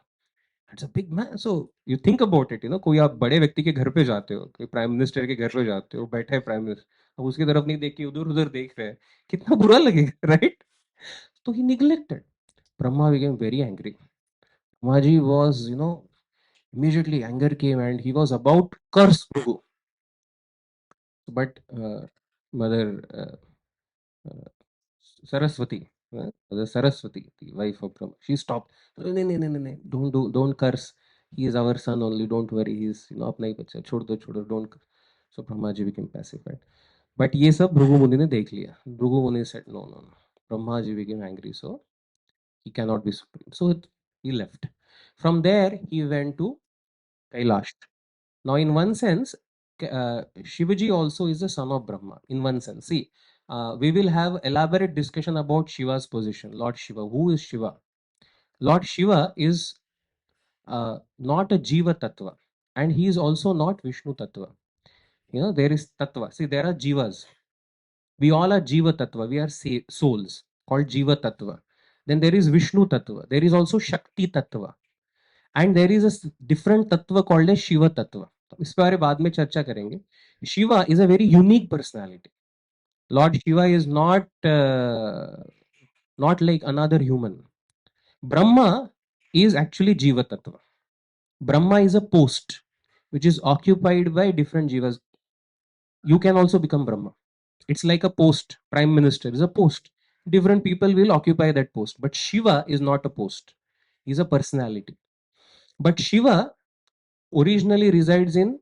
It's a big man. So you think about it, कोई आप बड़े व्यक्ति के घर पे जाते हो, कोई प्राइम मिनिस्टर के घर पे जाते हो, बैठे है प्राइम मिनिस्टर, अब उसकी तरफ नहीं देख के उधर उधर देख रहे हैं, कितना बुरा लगेगा, राइट? तो he neglected. Brahma became very angry. Brahmaji was, immediately anger came and he was about to curse Bhrigu, but mother uh, Saraswati, the Saraswati, the wife of Brahma, she stopped. No, no, no, no, no, no, don't curse. He is our son only. Don't worry. He is, अपना ही बच्चा, छोड़ दो, don't curse. So Brahma ji became pacified. But ये सब भृगु मुनि ने देख लिया. भृगु मुनि said no, no, no. Brahma ji became angry, so he cannot be supreme. So he left. From there he went to Kailash. Now, in one sense, Shivaji also is the son of Brahma. In one sense, see, we will have elaborate discussion about Shiva's position. Lord Shiva, who is Shiva? Lord Shiva is not a Jiva Tattva, and he is also not Vishnu Tattva. There is Tattva. See, there are Jivas. We all are Jiva Tattva. We are souls called Jiva Tattva. Then there is Vishnu Tattva. There is also Shakti Tattva. And there is a different तत्व called a Shiv तत्व, तो इस बारे बाद में चर्चा करेंगे। Shiva is a very unique personality. Lord Shiva is not like another human. Brahma is actually jiva tattva. Brahma is a post which is occupied by different jivas. You can also become Brahma. It's like a post. Prime minister is a post, different people will occupy that post, but Shiva is not a post, he's a personality. But Shiva originally resides in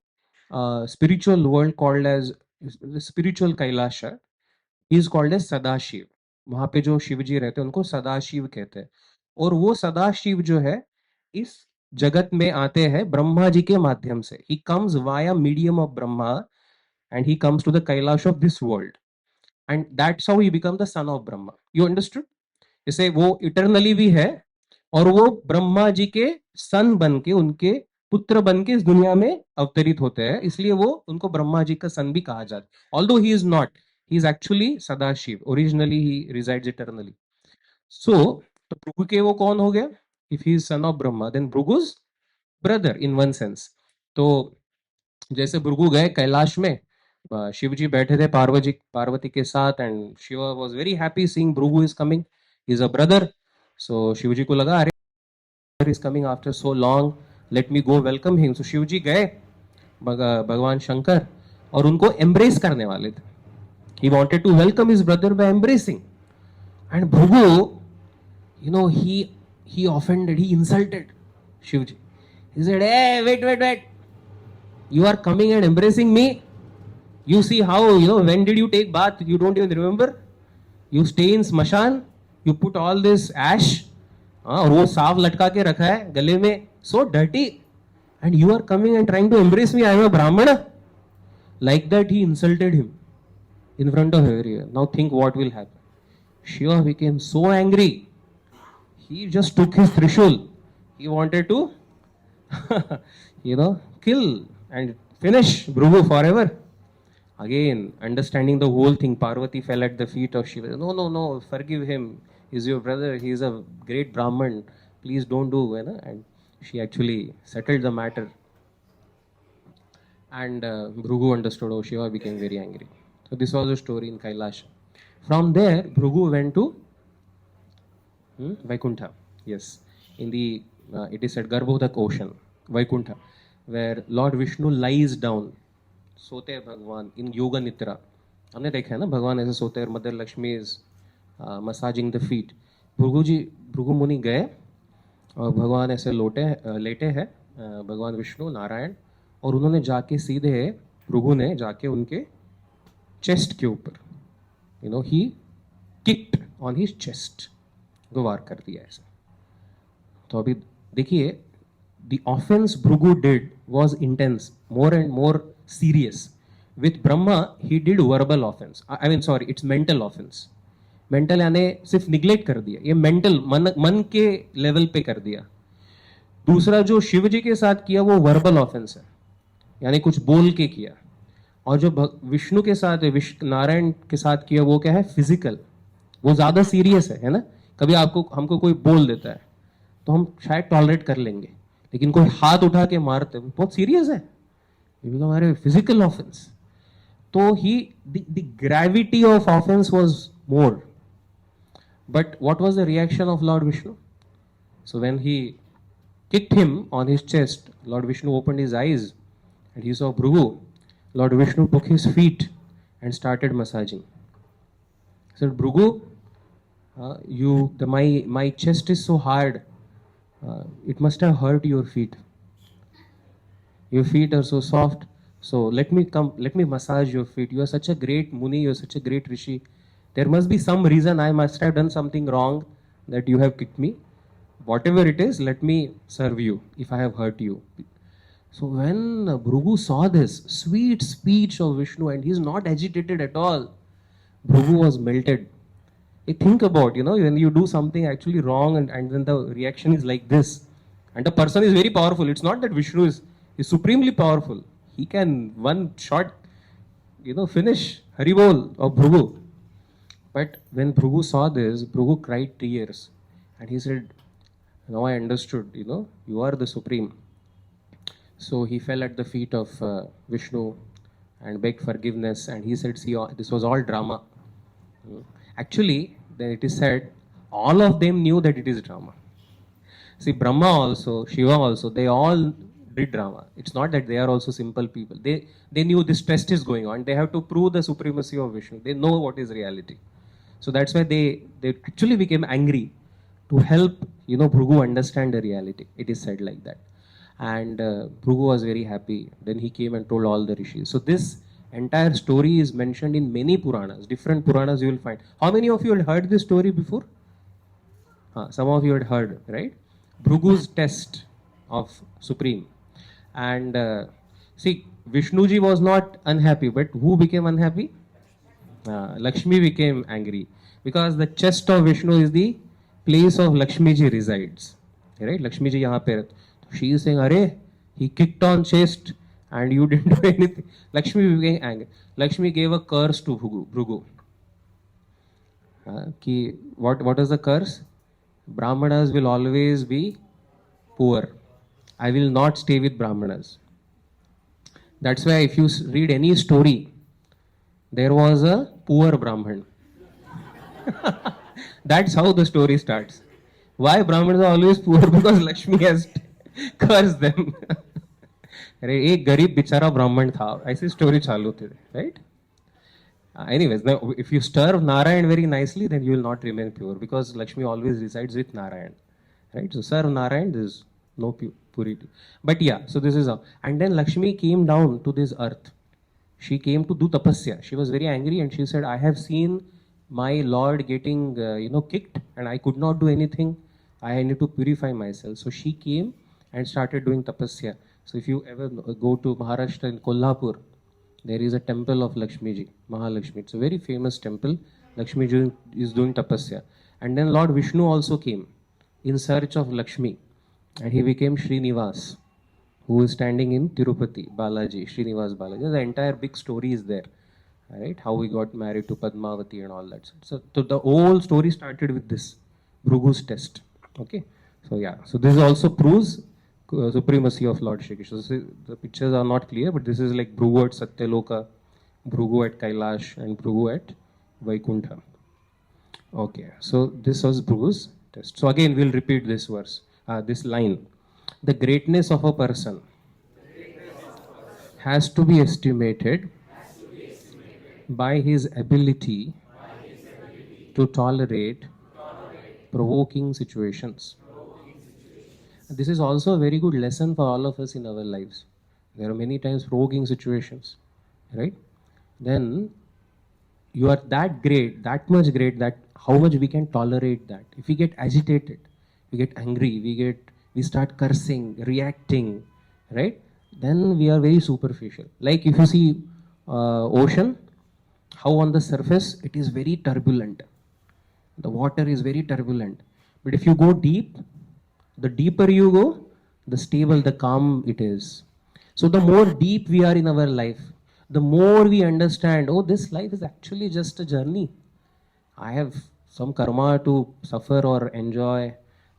spiritual world called as the spiritual Kailasha. He is called as Sadashiv. वहां पे जो शिव जी रहते हैं उनको सदाशिव कहते हैं। और वो सदाशिव जो है इस जगत में आते हैं ब्रह्मा जी के माध्यम से. He comes via medium of Brahma and he comes to the Kailash of this world. And that's how he becomes the son of Brahma. You understood? जैसे वो इटरनली भी है और वो ब्रह्मा जी के सन बन के, उनके पुत्र बन के इस दुनिया में अवतरित होते हैं, इसलिए वो उनको ब्रह्मा जी का सन भी कहा जाता है. Although he is not, he is actually Sadashiv. Originally he resides eternally. So तो भृगु के वो कौन हो गया? If he is son of Brahma, then Bhrigu's brother in one sense. तो जैसे भृगु गए कैलाश में, शिव जी बैठे थे पार्वती के साथ, and Shiva was very happy seeing Bhrigu is coming, is a brother. So Shiva ji को लगा, अरे is coming after so long, let me go welcome him. So Shiva ji गए भगवान शंकर और उनको एम्ब्रेस करने वाले थे. He wanted to welcome his brother by embracing. And Bhrigu, you know, he offended, he insulted Shivji. He said, hey, wait, you are coming and embracing me. You see how, you know, when did you take bath? You don't even remember. You stay in smashan, you put all this ash, और वो साफ लटका के रखा है गले में, so dirty, and you are coming and trying to embrace me. I am a brahmana. Like that he insulted him in front of everyone. Now think what will happen. Shiva became so angry, he just took his trishul. He wanted to, kill and finish Bhrugu forever. Again, understanding the whole thing, Parvati fell at the feet of Shiva. No, no, no, forgive him. He's your brother. He is a great Brahman. Please don't do. And she actually settled the matter. And Bhrugu understood. Oh, Shiva became very angry. So this was the story in Kailash. From there, Bhrugu went to Vaikuntha. Yes. In the, it is said, Garbhodak ocean, Vaikuntha, where Lord Vishnu lies down. सोते हैं भगवान इन योगा निद्रा. हमने देखा है ना, भगवान ऐसे सोते हैं. Mother Lakshmi is massaging the feet. Bhrigu मुनि गए और भगवान ऐसे लेटे हैं, भगवान विष्णु नारायण, और उन्होंने जाके सीधे, भृगु ने जाके उनके चेस्ट के ऊपर, ही किक्ड ऑन हिज चेस्ट, वार कर दिया ऐसे. तो अभी देखिए, the offense Bhrigu did was intense, more and more serious. With Brahma, he did verbal offense. I mean, sorry, it's mental offense. Mental यानी सिर्फ निग्लेक्ट कर दिया, ये मेंटल मन के लेवल पे कर दिया. दूसरा जो शिव जी के साथ किया वो वर्बल ऑफेंस है, यानी कुछ बोल के किया. और जो विष्णु के साथ, नारायण के साथ किया वो क्या है? फिजिकल. वो ज्यादा सीरियस है ना. कभी हमको कोई बोल देता है तो हम शायद टॉलरेट कर लेंगे, लेकिन कोई हाथ उठा के मारते बहुत सीरियस है, हमारे फिजिकल ऑफेंस. तो he the gravity of offence was more. But what was the reaction of lord Vishnu? So when he kicked him on his chest, Lord Vishnu opened his eyes and he saw Bhrigu. Lord Vishnu took his feet and started massaging. He said, Bhrigu, my chest is so hard. It must have hurt your feet. Your feet are so soft. So let me massage your feet. You are such a great Muni, you are such a great Rishi. There must be some reason. I must have done something wrong that you have kicked me. Whatever it is, let me serve you if I have hurt you. So when Bhrigu saw this sweet speech of Vishnu and he is not agitated at all, Bhrigu was melted. Think about, when you do something actually wrong and then the reaction is like this. And the person is very powerful. It's not that Vishnu is supremely powerful. He can one shot, finish Haribol of Bhrigu. But when Bhrigu saw this, Bhrigu cried tears. And he said, now I understood, you are the supreme. So he fell at the feet of Vishnu and begged forgiveness. And he said, see, this was all drama. Actually, then it is said, all of them knew that it is drama. See, Brahma also, Shiva also, they all did drama. It's not that they are also simple people. They knew this test is going on. They have to prove the supremacy of Vishnu. They know what is reality. So that's why they actually became angry to help, Bhrigu understand the reality. It is said like that. And Bhrigu was very happy. Then he came and told all the rishis. So this entire story is mentioned in many Puranas. Different Puranas you will find. How many of you had heard this story before? Some of you had heard, right? Bhrugu's test. of Supreme. And see, Vishnuji was not unhappy, but who became unhappy? Lakshmi became angry because the chest of Vishnu is the place of Lakshmiji resides. Right? Lakshmiji यहाँ पे रहती. She is saying, "अरे, he kicked on chest and you didn't do anything." Lakshmi became angry. Lakshmi gave a curse to Bhrigu. What is the curse? Brahmanas will always be poor. I will not stay with Brahmanas. That's why if you read any story, there was a poor Brahman. That's how the story starts. Why Brahmins are always poor? Because Lakshmi has cursed them. अरे एक गरीब बेचारा ब्राह्मण था ऐसी story चालू थी right anyways now if you serve Narayan very nicely then you will not remain pure because Lakshmi always resides with Narayan right so serve Narayan there is no purity but yeah so this is how and then Lakshmi came down to this earth she came to do tapasya she was very angry and she said I have seen my lord getting kicked and I could not do anything I need to purify myself so she came and started doing tapasya so if you ever go to Maharashtra in Kolhapur there is a temple of Lakshmi ji Mahalakshmi it's a very famous temple Lakshmi ji is doing tapasya and then Lord Vishnu also came in search of Lakshmi and he became Srinivas who is standing in Tirupati, Balaji, Srinivas Balaji. The entire big story is there, right? How he got married to Padmavati and all that. So the whole story started with this Bhrugu's test. Okay, so yeah, so this also proves supremacy of Lord Shri Krishna. So the pictures are not clear, but this is like Bhrugu at Satyaloka, Bhrugu at Kailash, and Bhrugu at Vaikuntha. Okay, so this was Bhrugu's test. So again, we'll repeat this verse, this line. The greatness of a person has to be estimated by his ability to tolerate provoking situations. This is also a very good lesson for all of us in our lives. There are many times provoking situations, right? Then you are that great, that much great that how much we can tolerate that. If we get agitated, we get angry, we start cursing, reacting, right? Then we are very superficial. Like if you see ocean, how on the surface it is very turbulent. The water is very turbulent. But if you go deep, the deeper you go, the stable, the calm it is. So the more deep we are in our life, the more we understand, oh, this life is actually just a journey. I have some karma to suffer or enjoy.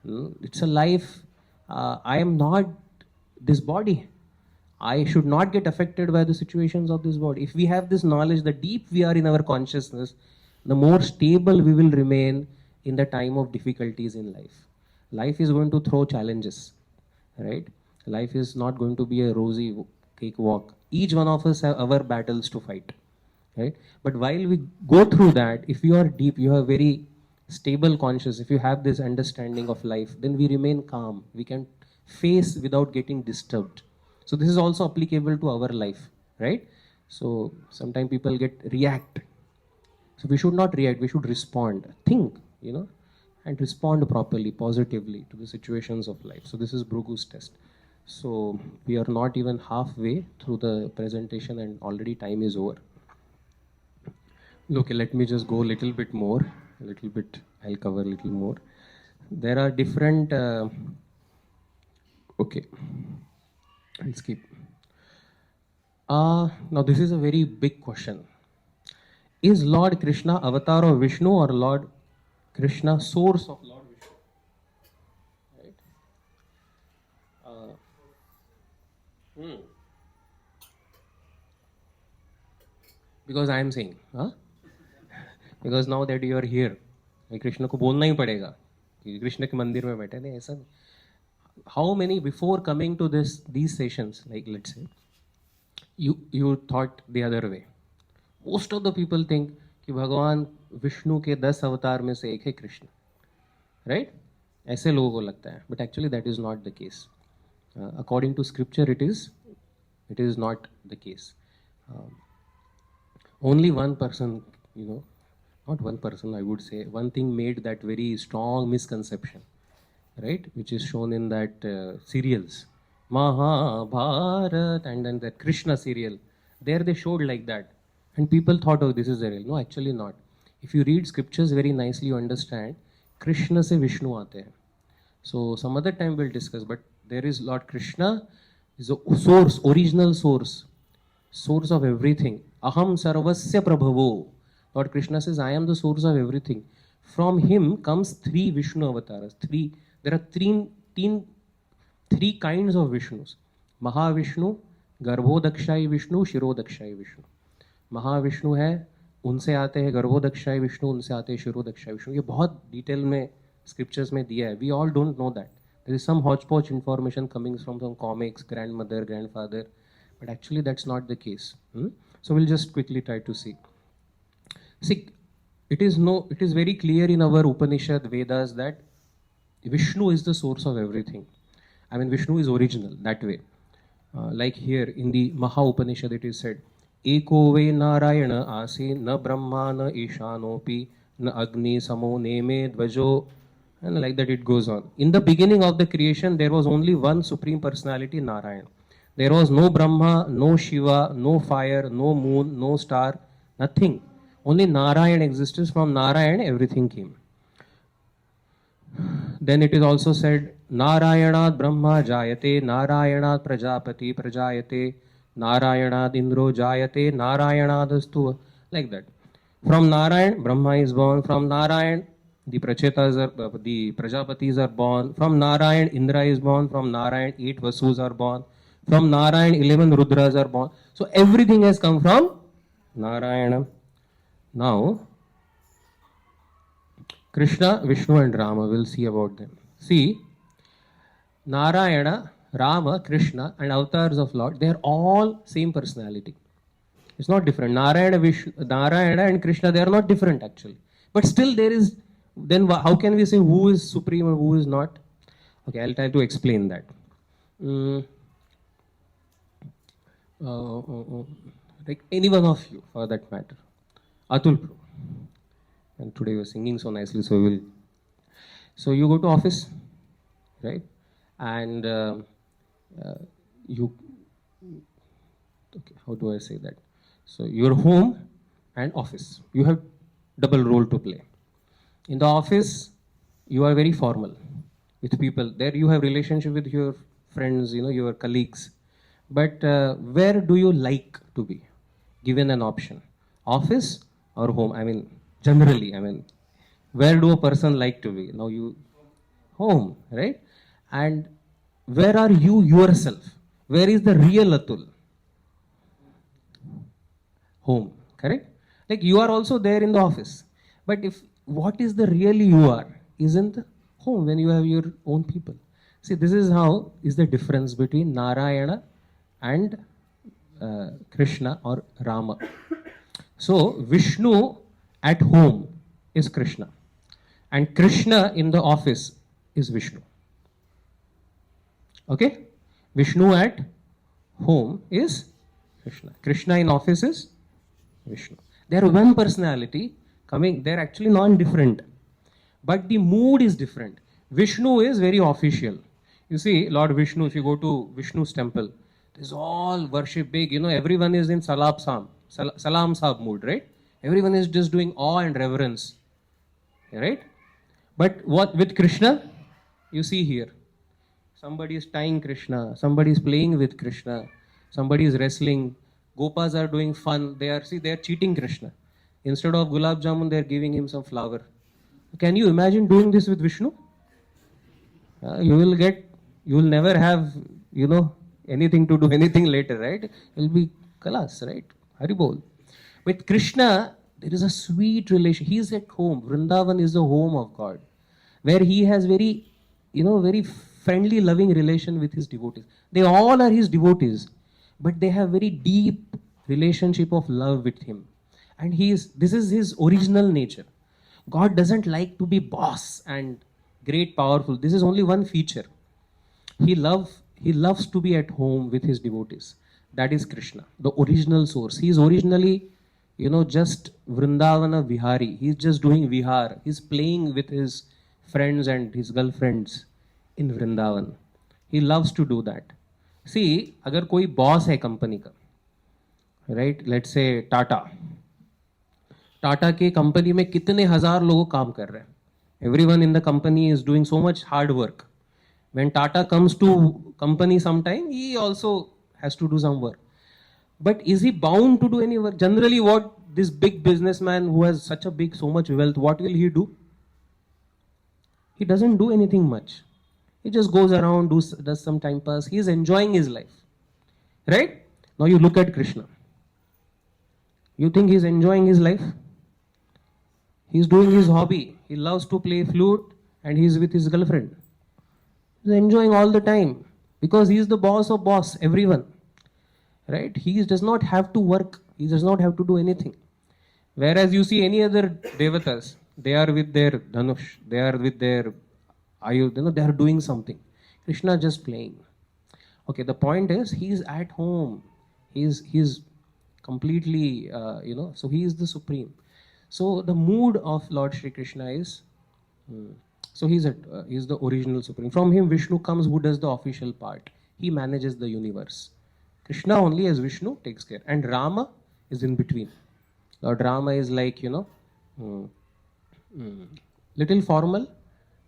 It's a life. I am not this body. I should not get affected by the situations of this body. If we have this knowledge, the deep we are in our consciousness, the more stable we will remain in the time of difficulties in life. Life is going to throw challenges, right? Life is not going to be a rosy cakewalk. Each one of us have our battles to fight, right? But while we go through that, if you are deep, you are very stable conscious, if you have this understanding of life, then we remain calm. We can face without getting disturbed. So this is also applicable to our life, right? So sometimes people get react. So we should not react, we should respond, think, and respond properly, positively to the situations of life. So this is Bhrugu's test. So we are not even halfway through the presentation and already time is over. Okay, let me just go a little bit more. A little bit, I'll cover a little more. There are different. Okay, I'll skip. Now, this is a very big question. Is Lord Krishna avatar of Vishnu or Lord Krishna source of Lord Vishnu? Right? Because I am saying, huh? Because now that you are here, Krishna को बोलना ही पड़ेगा कि कृष्ण के मंदिर में बैठे नहीं ऐसा how many before coming to these sessions like let's say you thought the other way most of the people think कि भगवान विष्णु के 10 अवतार में से एक है कृष्ण right ऐसे लोगों को लगता है but actually that is not the case according to scripture it is not the case only one person not one person I would say one thing made that very strong misconception right? Which is shown in that serials, Mahabharat, and then the Krishna serial. There they showed like that, and people thought, oh, this is the real. No, actually not. If you read scriptures very nicely, you understand. Krishna se Vishnu aate hain. So some other time we'll discuss. But there is Lord Krishna is a source, original source, source of everything. Aham sarvasya prabhavo. Lord Krishna says, I am the source of everything. From him comes three Vishnu avatars. There are three kinds of Vishnus. Mahavishnu, Garbhodakshai Vishnu, Shirodakshai Vishnu. Mahavishnu है, उनसे आते हैं गर्भोदक्षाय विष्णु, उनसे आते हैं शिरोदक्षाय विष्णु. ये बहुत detail में स्क्रिप्चर्स में दिया है. We all don't know that. There is some hodgepodge information coming from some comics, grandmother, grandfather, but actually that's not the case. So we'll just quickly try to see. It is very clear in our Upanishad Vedas that Vishnu is the source of everything. I mean, Vishnu is original that way. Like here in the Maha Upanishad, it is said, Eko ve Narayana ase na Brahma na Ishanopi na Agni samo neme dvajo, and like that it goes on. In the beginning of the creation, there was only one Supreme Personality, Narayana. There was no Brahma, no Shiva, no fire, no moon, no star, nothing. Only Narayan existed. From Narayan, everything came. Then it is also said, Narayanad Brahma Jayate, Narayanad Prajapati Prajayate, Narayanad Indro Jayate, Narayanad Astu, like that. From Narayan, Brahma is born. From Narayan, the Prajapatis are born. From Narayan, Indra is born. From Narayan, 8 Vasus are born. From Narayan, 11 Rudras are born. So everything has come from Narayana. Now, Krishna, Vishnu and Rama, we'll see about them. See, Narayana, Rama, Krishna and avatars of Lord, they are all same personality. It's not different. Narayana and Krishna, they are not different actually. But still there is, then how can we say who is supreme or who is not? Okay, I'll try to explain that. Like any one of you for that matter. Atul Prabhu. And today you are singing so nicely, so we will. So you go to office, right? And you, okay, how do I say that? So your home and office, you have double role to play. In the office, you are very formal with people. There you have relationship with your friends, your colleagues. But where do you like to be? Given an option, office or home? I mean, generally, where do a person like to be? Now you, home, right? And where are you yourself? Where is the real Atul? Home, correct? Like you are also there in the office. But if what is the really you are isn't the home when you have your own people. See, this is how is the difference between Narayana and Krishna or Rama. So Vishnu at home is Krishna, and Krishna in the office is Vishnu. Okay? Vishnu at home is Krishna. Krishna in office is Vishnu. They are one personality coming, they are actually non-different. But the mood is different. Vishnu is very official. You see, Lord Vishnu, if you go to Vishnu's temple, there's all worship big, everyone is in Salam Saab mood, right? Everyone is just doing awe and reverence, right? But what with Krishna, you see here, somebody is tying Krishna, somebody is playing with Krishna, somebody is wrestling, Gopas are doing fun, they are cheating Krishna. Instead of gulab jamun, they are giving him some flower. Can you imagine doing this with Vishnu? You will never have, anything to do anything later, right? It will be kalas, right? Haribol. With Krishna, there is a sweet relation. He is at home. Vrindavan is the home of God, where he has very friendly, loving relation with his devotees. They all are his devotees, but they have very deep relationship of love with him. And this is his original nature. God doesn't like to be boss and great, powerful. This is only one feature. He loves to be at home with his devotees. That is Krishna, the original source. He is originally, just Vrindavana Vihari. He's just doing Vihar. He's playing with his friends and his girlfriends. in Vrindavan. He loves to do that. See, अगर कोई boss है company का, right, let's say Tata, Tata के company में कितने हजार लोग काम कर रहे हैं. Everyone in the company is doing so much hard work. When Tata comes to company sometime, he also has to do some work. But is he bound to do any work? Generally, what this big businessman who has such a big, so much wealth, what will he do? He doesn't do anything much. He just goes around, does some time pass. He is enjoying his life. Right? Now you look at Krishna. You think he's enjoying his life? He's doing his hobby. He loves to play flute and he's with his girlfriend. He's enjoying all the time because he's the boss of boss, everyone. Right? He does not have to work. He does not have to do anything. Whereas you see any other devatas, they are with their dhanush, they are with their ayudh, they are doing something. Krishna just playing. Okay, the point is he's at home. He's completely, so he is the supreme. So the mood of Lord Shri Krishna is, so he's the original supreme. From him Vishnu comes, who does the official part. He manages the universe. Krishna only as Vishnu takes care. And Rama is in between. Lord Rama is like, little formal,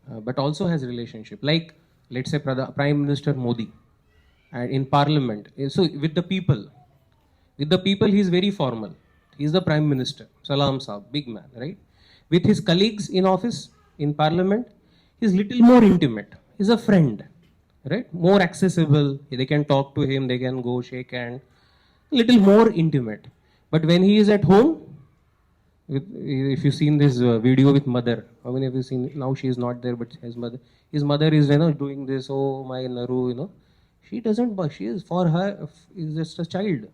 but also has relationship. Like, let's say Prime Minister Modi, and in Parliament. So with the people he's very formal. He's the Prime Minister. Salam Saab, big man, right? With his colleagues in office, in Parliament, he's little more intimate. He's a friend, right? More accessible. They can talk to him. They can go shake hand. Little more intimate. But when he is at home, if you've seen this video with mother, how many of you seen? Now she is not there, but his mother is doing this. Oh my Naru, she doesn't. She is, for her, is just a child.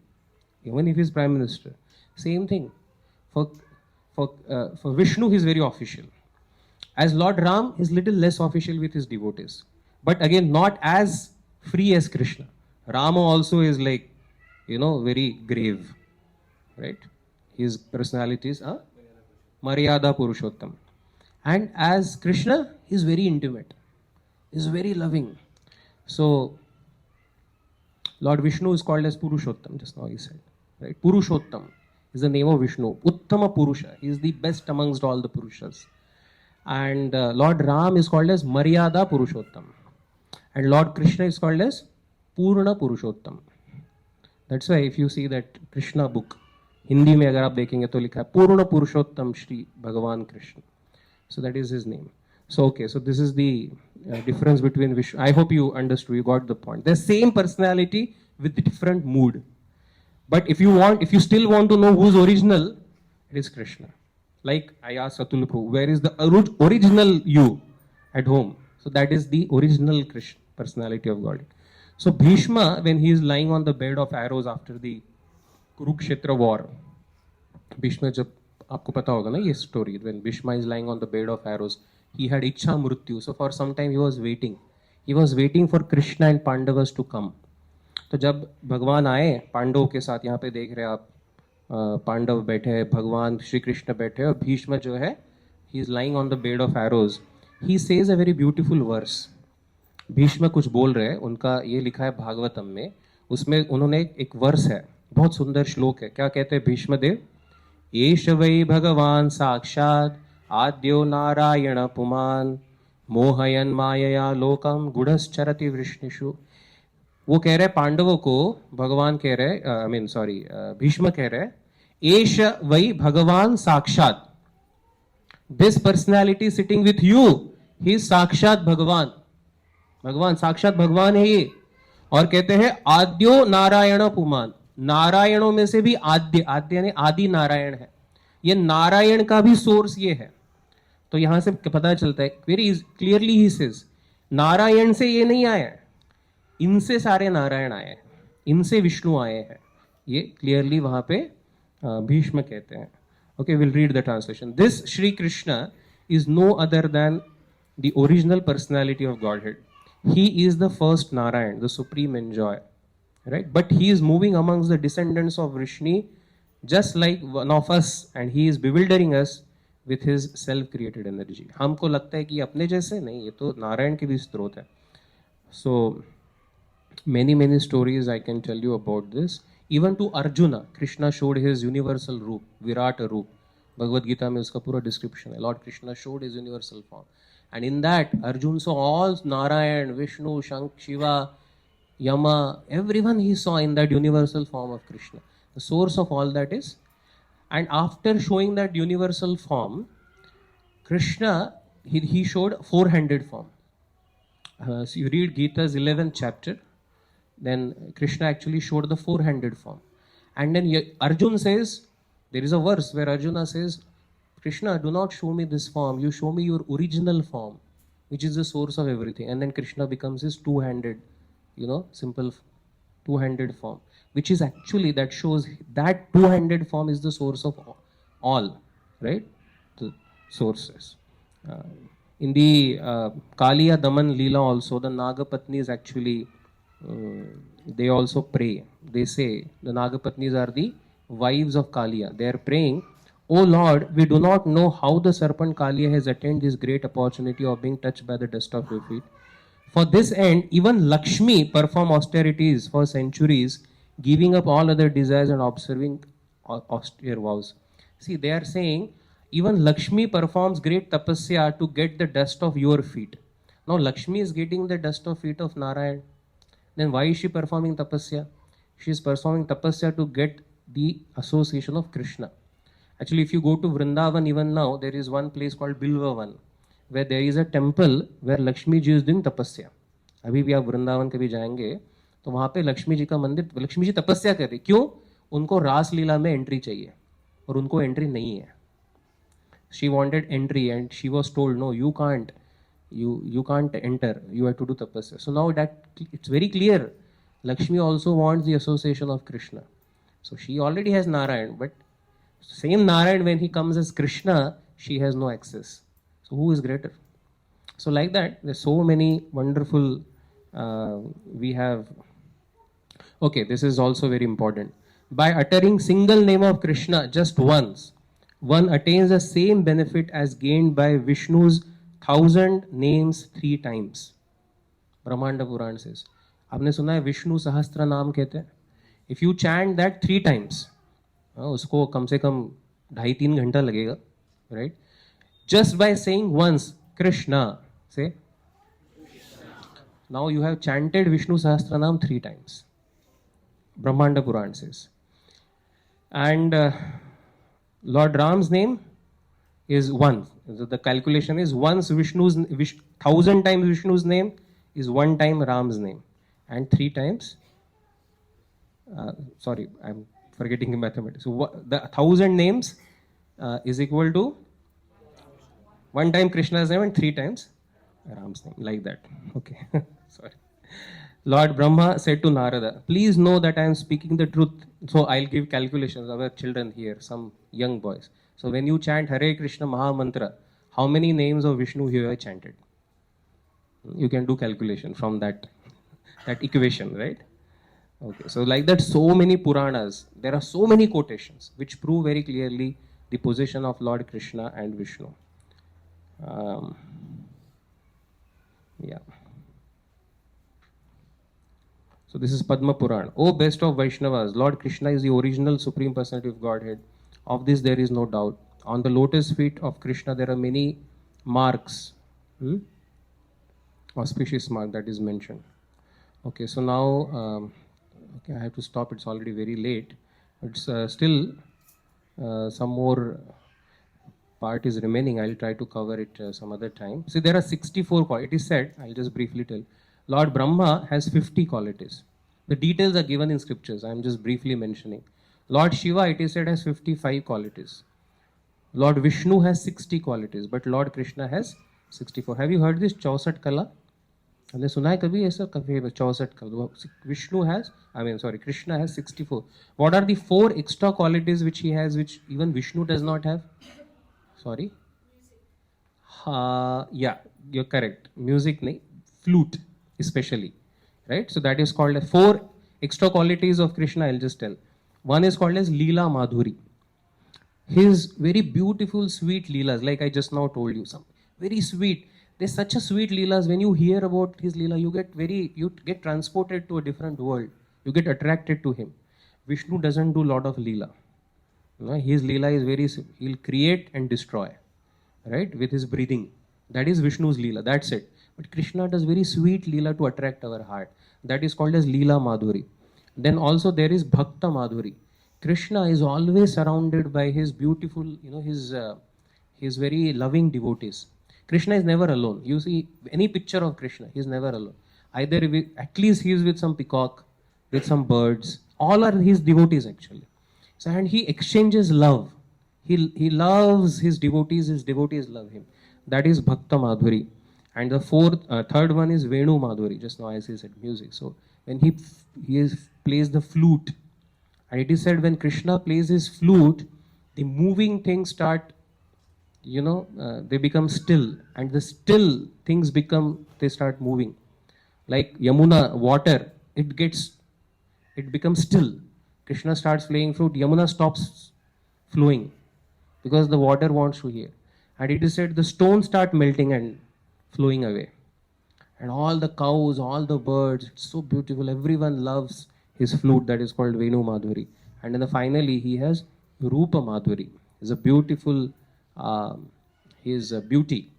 Even if he's prime minister, same thing. For Vishnu, he's very official. As Lord Ram, he's little less official with his devotees, but again not as free as Krishna. Rama also is like, very grave, right? His personality is Maryada Purushottam. And as Krishna, he's very intimate. He's very loving. So, Lord Vishnu is called as Purushottam, just now he said. Right? Purushottam is the name of Vishnu. Uttama Purusha. He is the best amongst all the Purushas. And Lord Ram is called as Maryada Purushottam. And Lord Krishna is called as Purna Purushottam. That's why if you see that Krishna book, Hindi में अगर आप देखेंगे तो लिखा है पूर्ण पुरुषोत्तम श्री भगवान Krishna. So that is his name. So okay, so this is the difference between Vishnu. I hope you understood, you got the point. The same personality with different mood. But if you still want to know who's original, it is Krishna. Like I asked Atul Prabhu, where is the original you at home? So that is the original Krishna personality of God. So Bhishma, when he is lying on the bed of arrows after the Kurukshetra war, Bhishma, जब आपको पता होगा ना ये story, when Bhishma is lying on the bed of arrows, he had इच्छा मृत्यु. So for some time he was waiting for Krishna and Pandavas to come. तो जब भगवान आए पांडवों के साथ, यहाँ पे देख रहे हैं आप, पांडव बैठे हैं, भगवान श्री कृष्ण बैठे हैं, और भीष्म जो है, he is lying on the bed of arrows. He says a very beautiful verse. Bhishma कुछ बोल रहे हैं, उनका ये लिखा है भागवतम में, उसमें उन्होंने एक वर्स है, बहुत सुंदर श्लोक है. क्या कहते हैं भीष्म देव? एष वै भगवान साक्षात आद्यो नारायण पुमान मोहयन मायया लोकम गुढ़श्चरति वृष्णिषु. वो कह रहे पांडवों को, भगवान कह रहे, भीष्म कह रहे, एष वै भगवान साक्षात, this personality sitting with you, he साक्षात भगवान. भगवान साक्षात भगवान है ये. और कहते हैं आद्यो नारायण पुमान, नारायणों में से भी आद्य यानी आदि नारायण है. ये नारायण का भी सोर्स ये है. तो यहां से पता चलता है very clearly, he says Narayan से ये नहीं आया है, इनसे सारे नारायण आए हैं, इनसे विष्णु आए हैं. ये क्लियरली वहां पे भीष्म कहते हैं. Okay, will read the translation. This Shri Krishna is no other than the original personality of Godhead. He is the first Narayan, the supreme enjoyer, right? But he is moving amongst the descendants of Vrishni, just like one of us, and he is bewildering us with his self-created energy. हमको लगता है कि अपने जैसे नहीं, ये तो नारायण के भी स्रोत है. So many stories I can tell you about this. Even to Arjuna, Krishna showed his universal roop, Virata roop. Bhagavad Gita में उसका पूरा description है. Lord Krishna showed his universal form. And in that, Arjuna saw all Narayan, Vishnu, Shiva, Yama, everyone he saw in that universal form of Krishna. The source of all that is. And after showing that universal form, Krishna, he showed four-handed form. So you read Gita's 11th chapter, then Krishna actually showed the four-handed form. And then Arjuna says, there is a verse where Arjuna says, Krishna, do not show me this form, you show me your original form, which is the source of everything. And then Krishna becomes his two-handed, simple two-handed form, which is actually, that shows that two-handed form is the source of all, right? The sources. Uh, in the Kaliya Daman Leela also, the Nagapatnis actually, they also pray. They say, the Nagapatnis are the wives of Kaliya. They are praying, O Lord, we do not know how the serpent Kaliya has attained this great opportunity of being touched by the dust of your feet. For this end, even Lakshmi performed austerities for centuries, giving up all other desires and observing austere vows. See, they are saying even Lakshmi performs great tapasya to get the dust of your feet. Now, Lakshmi is getting the dust of feet of Narayan. Then why is she performing tapasya? She is performing tapasya to get the association of Krishna. Actually, if you go to Vrindavan even now, there is one place called Bilvavan, where there is a temple where Lakshmi ji is doing tapasya. अभी भी आप वृंदावन कभी जाएंगे तो वहाँ पे लक्ष्मी जी का मंदिर, लक्ष्मी जी तपस्या कर रही. क्यों? उनको रास लीला में एंट्री चाहिए और उनको एंट्री नहीं है. She wanted entry and she was told, no, you can't. You can't enter. You have to do tapasya. So now that it's very clear. Lakshmi also wants the association of Krishna. So she already has Narayan, but same Narayan, when he comes as Krishna, she has no access. So who is greater? So like that, there's so many wonderful. We have. Okay, this is also very important. By uttering single name of Krishna just once, one attains the same benefit as gained by Vishnu's 1,000 names 3 times. Brahmanda Puran says. आपने सुना है विष्णु सहस्त्र नाम कहते हैं. If you chant that 3 times, उसको कम से कम 2.5-3 घंटा लगेगा, right? Just by saying once Krishna, say. Now you have chanted Vishnu Sahasranam 3 times. Brahmanda Puran says. And Lord Ram's name is 1. So the calculation is once 1,000 times Vishnu's name is 1 time Ram's name. And 3 times, sorry, I'm forgetting the mathematics. So the 1,000 names is equal to 1 time Krishna's name and 3 times Ram's name, like that. Okay, sorry. Lord Brahma said to Narada, please know that I am speaking the truth. So I'll give calculations. Our children here, some young boys. So when you chant Hare Krishna Maha Mantra, how many names of Vishnu you have chanted? You can do calculation from that equation, right? Okay, so like that, so many Puranas, there are so many quotations which prove very clearly the position of Lord Krishna and Vishnu. Yeah. So this is Padma Puran. O best of Vaishnavas, Lord Krishna is the original Supreme Personality of Godhead. Of this there is no doubt. On the lotus feet of Krishna there are many marks. Auspicious mark that is mentioned. Okay, so now, okay, I have to stop. It's already very late. It's still some more part is remaining. I'll try to cover it some other time. See, there are 64 qualities. It is said, I'll just briefly tell. Lord Brahma has 50 qualities. The details are given in scriptures. I'm just briefly mentioning. Lord Shiva, it is said, has 55 qualities. Lord Vishnu has 60 qualities, but Lord Krishna has 64. Have you heard this Chausat Kala? हमने सुना है कभी ऐसा? कभी 64 कला. Vishnu has, Krishna has 64. What are the 4 extra qualities which he has, which even Vishnu does not have? Sorry? Yeah, you're correct. Music, nahi, flute especially, right? So that is called 4 extra qualities of Krishna. I'll just tell. One is called as Leela Madhuri. His very beautiful, sweet leelas, like I just now told you, some very sweet. There's such a sweet leelas. When you hear about his leela, you get transported to a different world. You get attracted to him. Vishnu doesn't do lot of leela. You know, his leela is very he'll create and destroy, right, with his breathing. That is Vishnu's leela. That's it. But Krishna does very sweet leela to attract our heart. That is called as leela madhuri. Then also there is bhakta madhuri. Krishna is always surrounded by his beautiful, his very loving devotees. Krishna is never alone. You see any picture of Krishna, he is never alone. Either at least he is with some peacock, with some birds. All are his devotees actually. So, and he exchanges love. He loves his devotees love him. That is Bhakta Madhuri. And the third one is Venu Madhuri. Just now I said music. So when plays the flute, and it is said when Krishna plays his flute, the moving things start, they become still, and the still things they start moving. Like Yamuna, water, it becomes still. Krishna starts playing flute, Yamuna stops flowing because the water wants to hear. And it is said the stones start melting and flowing away. And all the cows, all the birds, it's so beautiful. Everyone loves his flute that is called Venu Madhuri. And then finally, he has Rupa Madhuri. It's a beautiful, his beauty,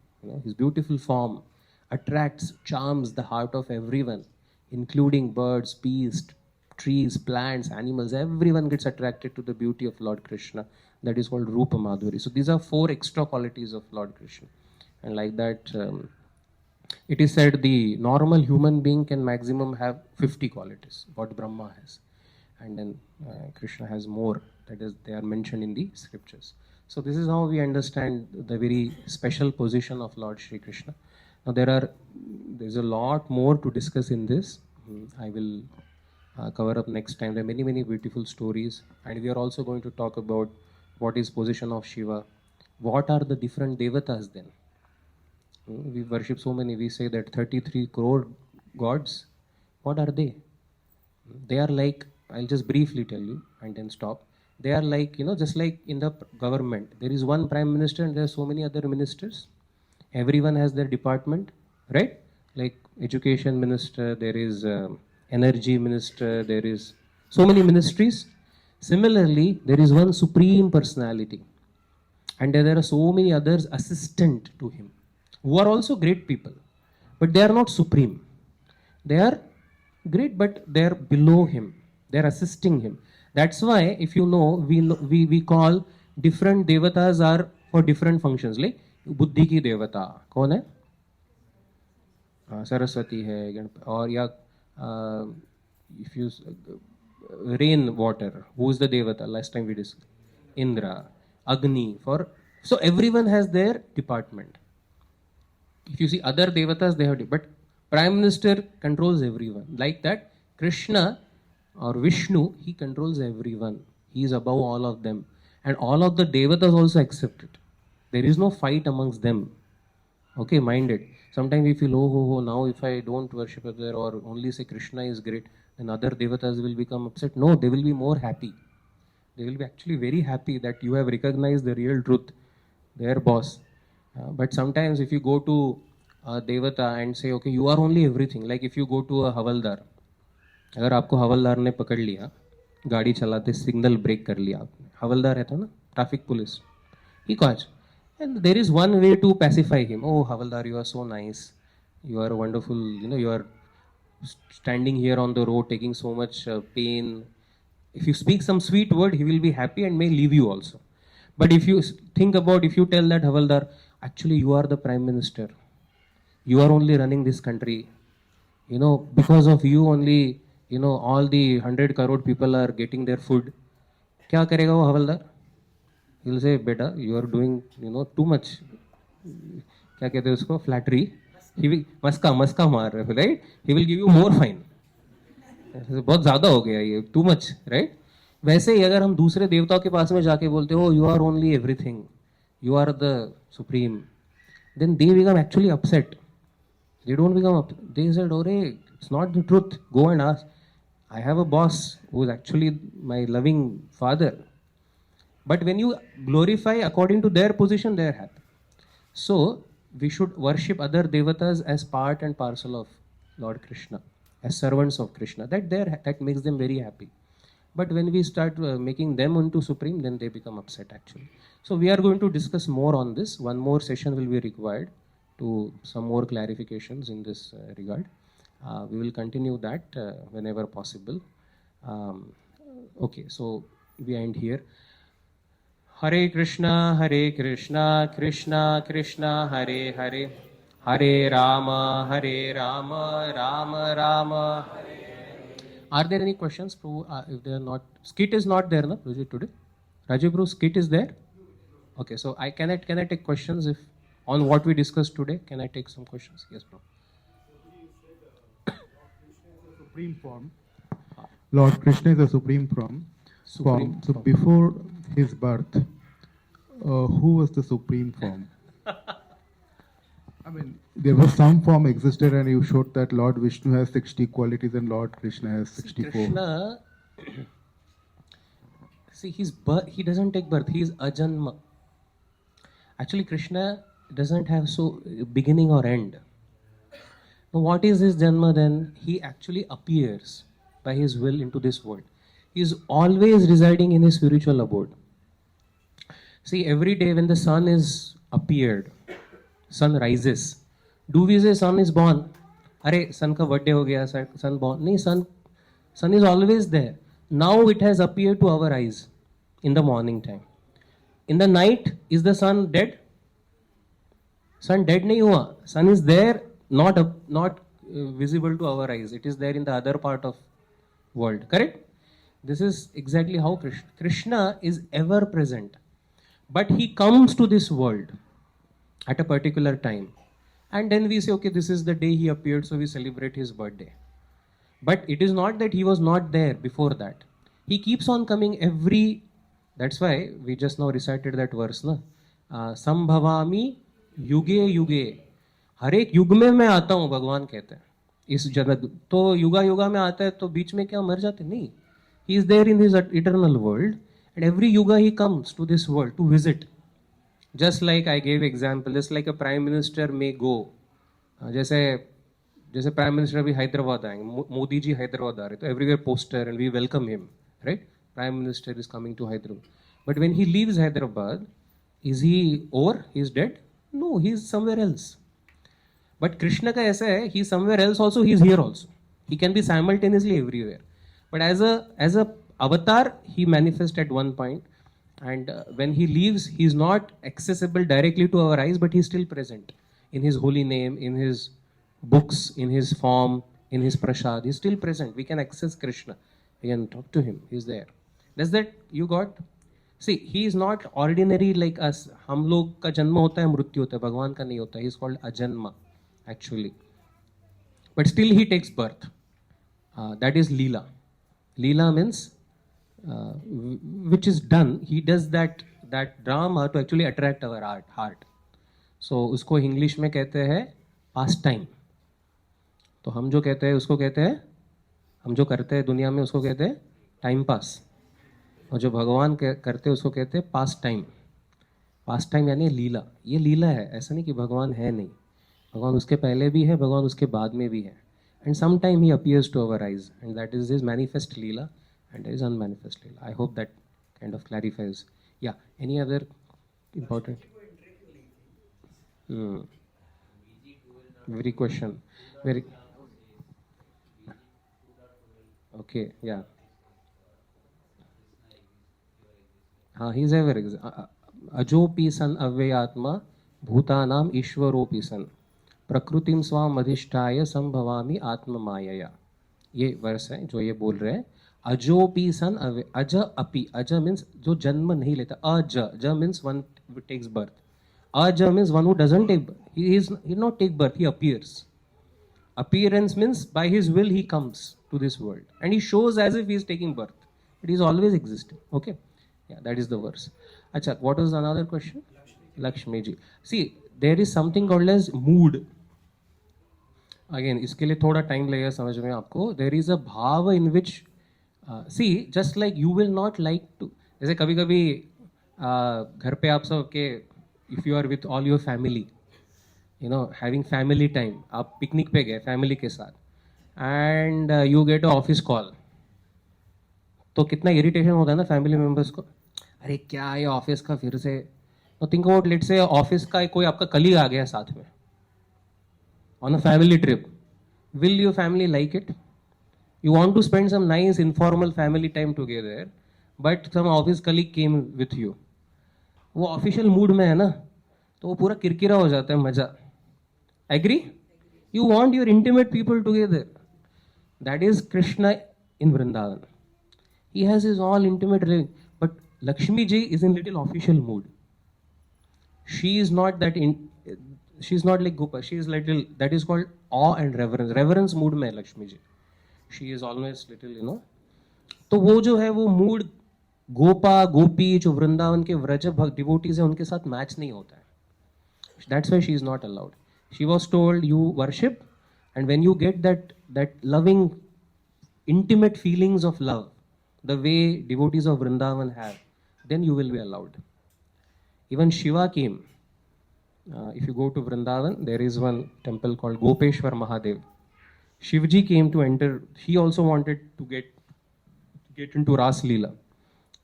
his beautiful form attracts, charms the heart of everyone, including birds, beasts, trees, plants, animals. Everyone gets attracted to the beauty of Lord Krishna. That is called Rupa Madhuri. So these are 4 extra qualities of Lord Krishna. And like that, it is said the normal human being can maximum have 50 qualities, what Brahma has. And then Krishna has more, that is, they are mentioned in the scriptures. So this is how we understand the very special position of Lord Shri Krishna. Now there's a lot more to discuss in this. I will cover up next time. There are many, many beautiful stories. And we are also going to talk about what is position of Shiva. What are the different devatas then? We worship so many. We say that 33 crore gods. What are they? They are like, I'll just briefly tell you and then stop. They are like, just like in the government, there is one prime minister and there are so many other ministers. Everyone has their department, right? Like education minister, there is energy minister, there is so many ministries. Similarly, there is one supreme personality, and there are so many others assistant to him, who are also great people, but they are not supreme. They are great, but they are below him. They are assisting him. That's why, if you we call different devatas are for different functions. Like बुद्धि की देवता कौन है? सरस्वती है, और या if you rain water, who is the devata? Last time we discussed Indra, Agni. So everyone has their department. If you see other devatas, they have, but Prime Minister controls everyone. Like that, Krishna or Vishnu, he controls everyone. He is above all of them. And all of the devatas also accept it. There is no fight amongst them. Okay, mind it. Sometimes we feel, now if I don't worship there or only say Krishna is great, then other devatas will become upset. No, they will be more happy. They will be actually very happy that you have recognized the real truth, their boss. But sometimes if you go to a devata and say, okay, you are only everything. Like if you go to a havaldar, अगर आपको हवलदार ने पकड़ लिया, गाड़ी चलाते signal break कर लिया आपने, हवलदार रहता ना, traffic police, he caught. And there is one way to pacify him. Oh, Havaldar, you are so nice. You are wonderful. You are standing here on the road taking so much pain. If you speak some sweet word, he will be happy and may leave you also. But if you if you tell that Havaldar, actually you are the prime minister. You are only running this country. Because of you only, all the 100 crore people are getting their food. क्या करेगा वो हवलदार? He will say, beta, you are doing, too much. क्या कहते हैं उसको? Flattery. He will, मस्का मार रहे हो, right? He will give you more fine. बहुत ज़्यादा हो गया ये, too much, right? वैसे ही अगर हम दूसरे देवताओं के पास में जाके बोलते हो, you are only everything, you are the supreme, then they become actually upset. They don't become upset. They said, oh, it's not the truth. Go and ask. I have a boss who is actually my loving father. But when you glorify according to their position, they are happy. So we should worship other devatas as part and parcel of Lord Krishna, as servants of Krishna. That makes them very happy. But when we start making them into supreme, then they become upset actually. So we are going to discuss more on this. One more session will be required to some more clarifications in this regard. We will continue that whenever possible. Um, okay, so we end here. Hare Krishna, Krishna Krishna, Hare Hare, Hare Rama, Rama Rama. Are there any questions? Prabhu? If they are not, skit is not there, na, Prabhuji, today? Rajiv Bro, skit is there? Okay, so can I take questions if on what we discussed today? Can I take some questions? Yes, bro. Supreme form. Lord Krishna is a supreme form. Supreme So form. before his birth, who was the supreme form? I mean, there was some form existed, and you showed that Lord Vishnu has 60 qualities and Lord Krishna has 64. Krishna, see, he doesn't take birth. He is ajanma. Actually, Krishna doesn't have so beginning or end. Now, what is his janma then? He actually appears by his will into this world. He is always residing in his spiritual abode. See, every day when the sun is appeared, sun rises. Do we say sun is born? Arey, sun ka birthday ho gaya, sun born. No, sun is always there. Now it has appeared to our eyes in the morning time. In the night, is the sun dead? Sun dead nahi hua. Sun is there, not visible to our eyes. It is there in the other part of world. Correct? This is exactly how Krishna is ever present. But he comes to this world at a particular time. And then we say, okay, this is the day he appeared, so we celebrate his birthday. But it is not that he was not there before that. He keeps on coming every. That's why we just now recited that verse, na? Sambhavami युगे युगे, हर एक युग में मैं आता हूँ, भगवान कहते हैं इस जगत. तो युगा युगा में आता है तो बीच में क्या मर जाते? नहीं. He is there in his eternal world, and every yuga he comes to this world to visit. Just like I gave example, just like a prime minister may go. जैसे जैसे प्राइम मिनिस्टर अभी हैदराबाद आएंगे, मोदी जी हैदराबाद आ रहे, तो everywhere poster and we welcome him, right? Prime minister is coming to Hyderabad. But when he leaves Hyderabad, is he over? He is dead? No, he is somewhere else. But Krishna ka aisa hai, he is somewhere else also, he is here also. He can be simultaneously everywhere. But as a avatar, he manifests at one point, and when he leaves, he is not accessible directly to our eyes, but he is still present in his holy name, in his books, in his form, in his prasad. He is still present. We can access Krishna. We can talk to him. He is there. Does that you got? See, he is not ordinary like us. हम लोग का जन्म होता है, मृत्यु होता है. भगवान का नहीं होता. He is called ajanma, actually. But still he takes birth. That is Leela. Leela means which is done. He does that drama to actually attract our heart. So उसको इंग्लिश में कहते हैं पास टाइम. तो हम जो कहते हैं उसको कहते हैं, हम जो करते हैं दुनिया में उसको कहते हैं टाइम पास, और जो भगवान करते हैं उसको कहते हैं पास टाइम. पास टाइम यानी लीला. ये लीला है, ऐसा नहीं कि भगवान है नहीं. भगवान उसके पहले भी है, भगवान उसके बाद में भी है. And some time he appears to our eyes, and that is his manifest lila, and there is unmanifest lila. I hope that kind of clarifies. या any other important very question, very okay. Yeah, he is ever अजोपि सन अव्ययात्मा भूतानाम ईश्वरोपि सन प्रकृतिम स्वाम अधिष्ठाय संभवामि आत्म मायया. ये वर्ष है जो ये बोल रहे हैं. अजोपि सन अज अपि. अज मीन्स जो जन्म नहीं लेता. अज, ज means one takes birth. Aja means one who doesn't take birth. He not take birth, he appears. Appearance means by his will he comes to this world. And he shows as if he is taking birth. It is always existing. Okay? Yeah, that is the verse. Acha, what was another question? Lakshmi ji. See, there is something called as mood. Again, इसके लिए थोड़ा time लगेगा समझ में आपको. There is a भाव in which, see, just like you will not like to, जैसे कभी कभी घर पे आप सब के, if you are with all your family, having family time. आप पिकनिक पे गए फैमिली के साथ, and you get a office call, तो कितना इरिटेशन होता है ना फैमिली मेंबर्स को, अरे क्या ये ऑफिस का फिर से. तो think about, let's say office का कोई आपका कलीग आ गया साथ में on a family trip, will your family like it? You want to spend some nice informal family time together, but some office colleague came with you. वो official mood में है ना, तो वो पूरा किरकिरा हो जाता है मजा. Agree? You want your intimate people together. That is Krishna in Vrindavan. He has his all intimate living, but Lakshmi ji is in little official mood. She is not that in. She is not like Gopa. She is little. That is called awe and reverence. Reverence mood में है Lakshmi ji. She is always little. तो वो जो है वो mood Gopa गोपी जो वृंदावन के Vraj devotees है उनके साथ मैच नहीं होता है. That's why she is not allowed. She was told you worship, and when you get that loving intimate feelings of love, the way devotees of Vrindavan have, then you will be allowed. Even Shiva came. If you go to Vrindavan, there is one temple called Gopeshwar Mahadev. Shivji came to enter. He also wanted to get into Ras Leela.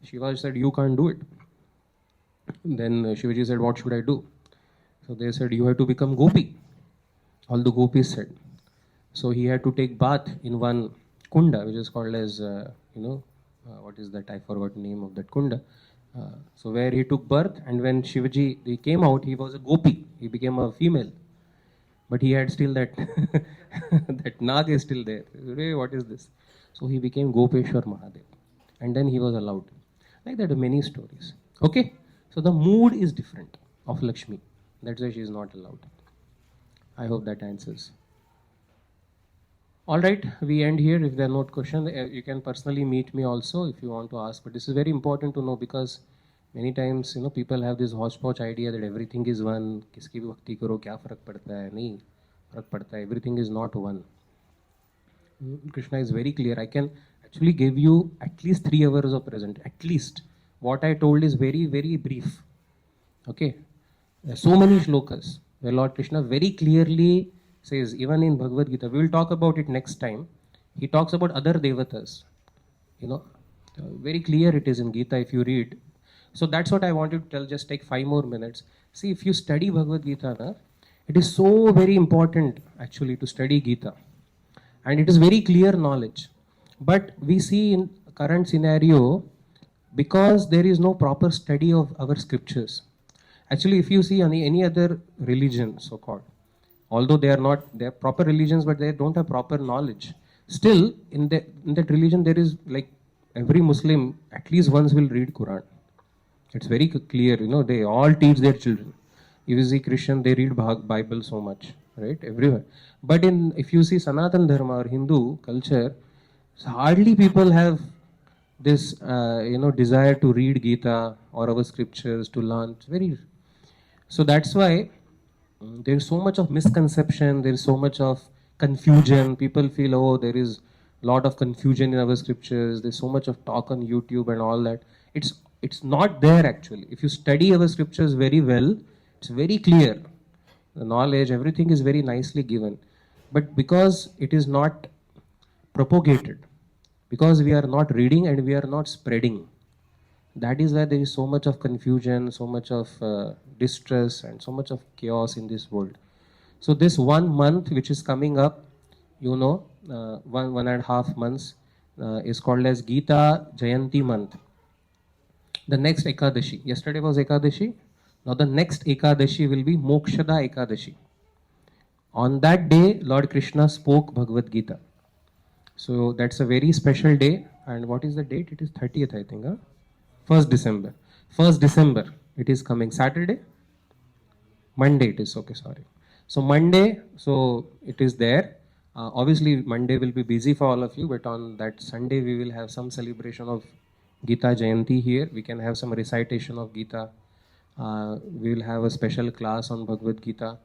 Shiva said, "You can't do it." Then Shivaji said, "What should I do?" So they said, "You have to become Gopi." All the gopis said. So he had to take bath in one kunda, which is called as, what is that? I forgot the name of that kunda. So where he took birth, and when Shivaji he came out, he was a gopi. He became a female, but he had still that that nag is still there. Hey, what is this? So he became Gopeshwar Mahadev, and then he was allowed. Like that, many stories. Okay, so the mood is different of Lakshmi. That's why she is not allowed. I hope that answers. All right, we end here. If there are no questions, you can personally meet me also if you want to ask. But this is very important to know, because many times people have this hodgepodge idea that everything is one. किसकी भी भक्ति करो क्या फर्क पड़ता है? नहीं फर्क पड़ता है. Everything is not one. Krishna is very clear. I can actually give you at least 3 hours of present. At least what I told is very very brief. Okay, there are so many shlokas where Lord Krishna very clearly says, even in Bhagavad Gita, we will talk about it next time. He talks about other devatas. Very clear it is in Gita if you read. So that's what I wanted to tell. Just take 5 more minutes. See, if you study Bhagavad Gita, it is so very important actually to study Gita, and it is very clear knowledge. But we see in current scenario, because there is no proper study of our scriptures. Actually, if you see any other religion, so called, although they are proper religions, but they don't have proper knowledge. Still, in that religion, there is like every Muslim at least once will read Quran. It's very clear, they all teach their children. If you see Christian, they read Bible so much, right? Everywhere. But if you see Sanatan Dharma or Hindu culture, hardly people have this, desire to read Gita or our scriptures to learn. It's very. So that's why there is so much of misconception, there is so much of confusion. People feel, oh, there is a lot of confusion in our scriptures, there's so much of talk on YouTube and all that. It's not there actually. If you study our scriptures very well, it's very clear. The knowledge, everything is very nicely given. But because it is not propagated, because we are not reading and we are not spreading, that is why there is so much of confusion, so much of distress, and so much of chaos in this world. So this 1 month which is coming up, 1.5 months, is called as Gita Jayanti month. The next Ekadashi, yesterday was Ekadashi, now the next Ekadashi will be Mokshada Ekadashi. On that day, Lord Krishna spoke Bhagavad Gita. So that's a very special day. And what is the date? It is 30th, I think. 1st December. 1st December, it is coming. Saturday? Monday it is. Okay, sorry. So Monday, so it is there. Obviously, Monday will be busy for all of you, but on that Sunday, we will have some celebration of Gita Jayanti here. We can have some recitation of Gita. We will have a special class on Bhagavad Gita.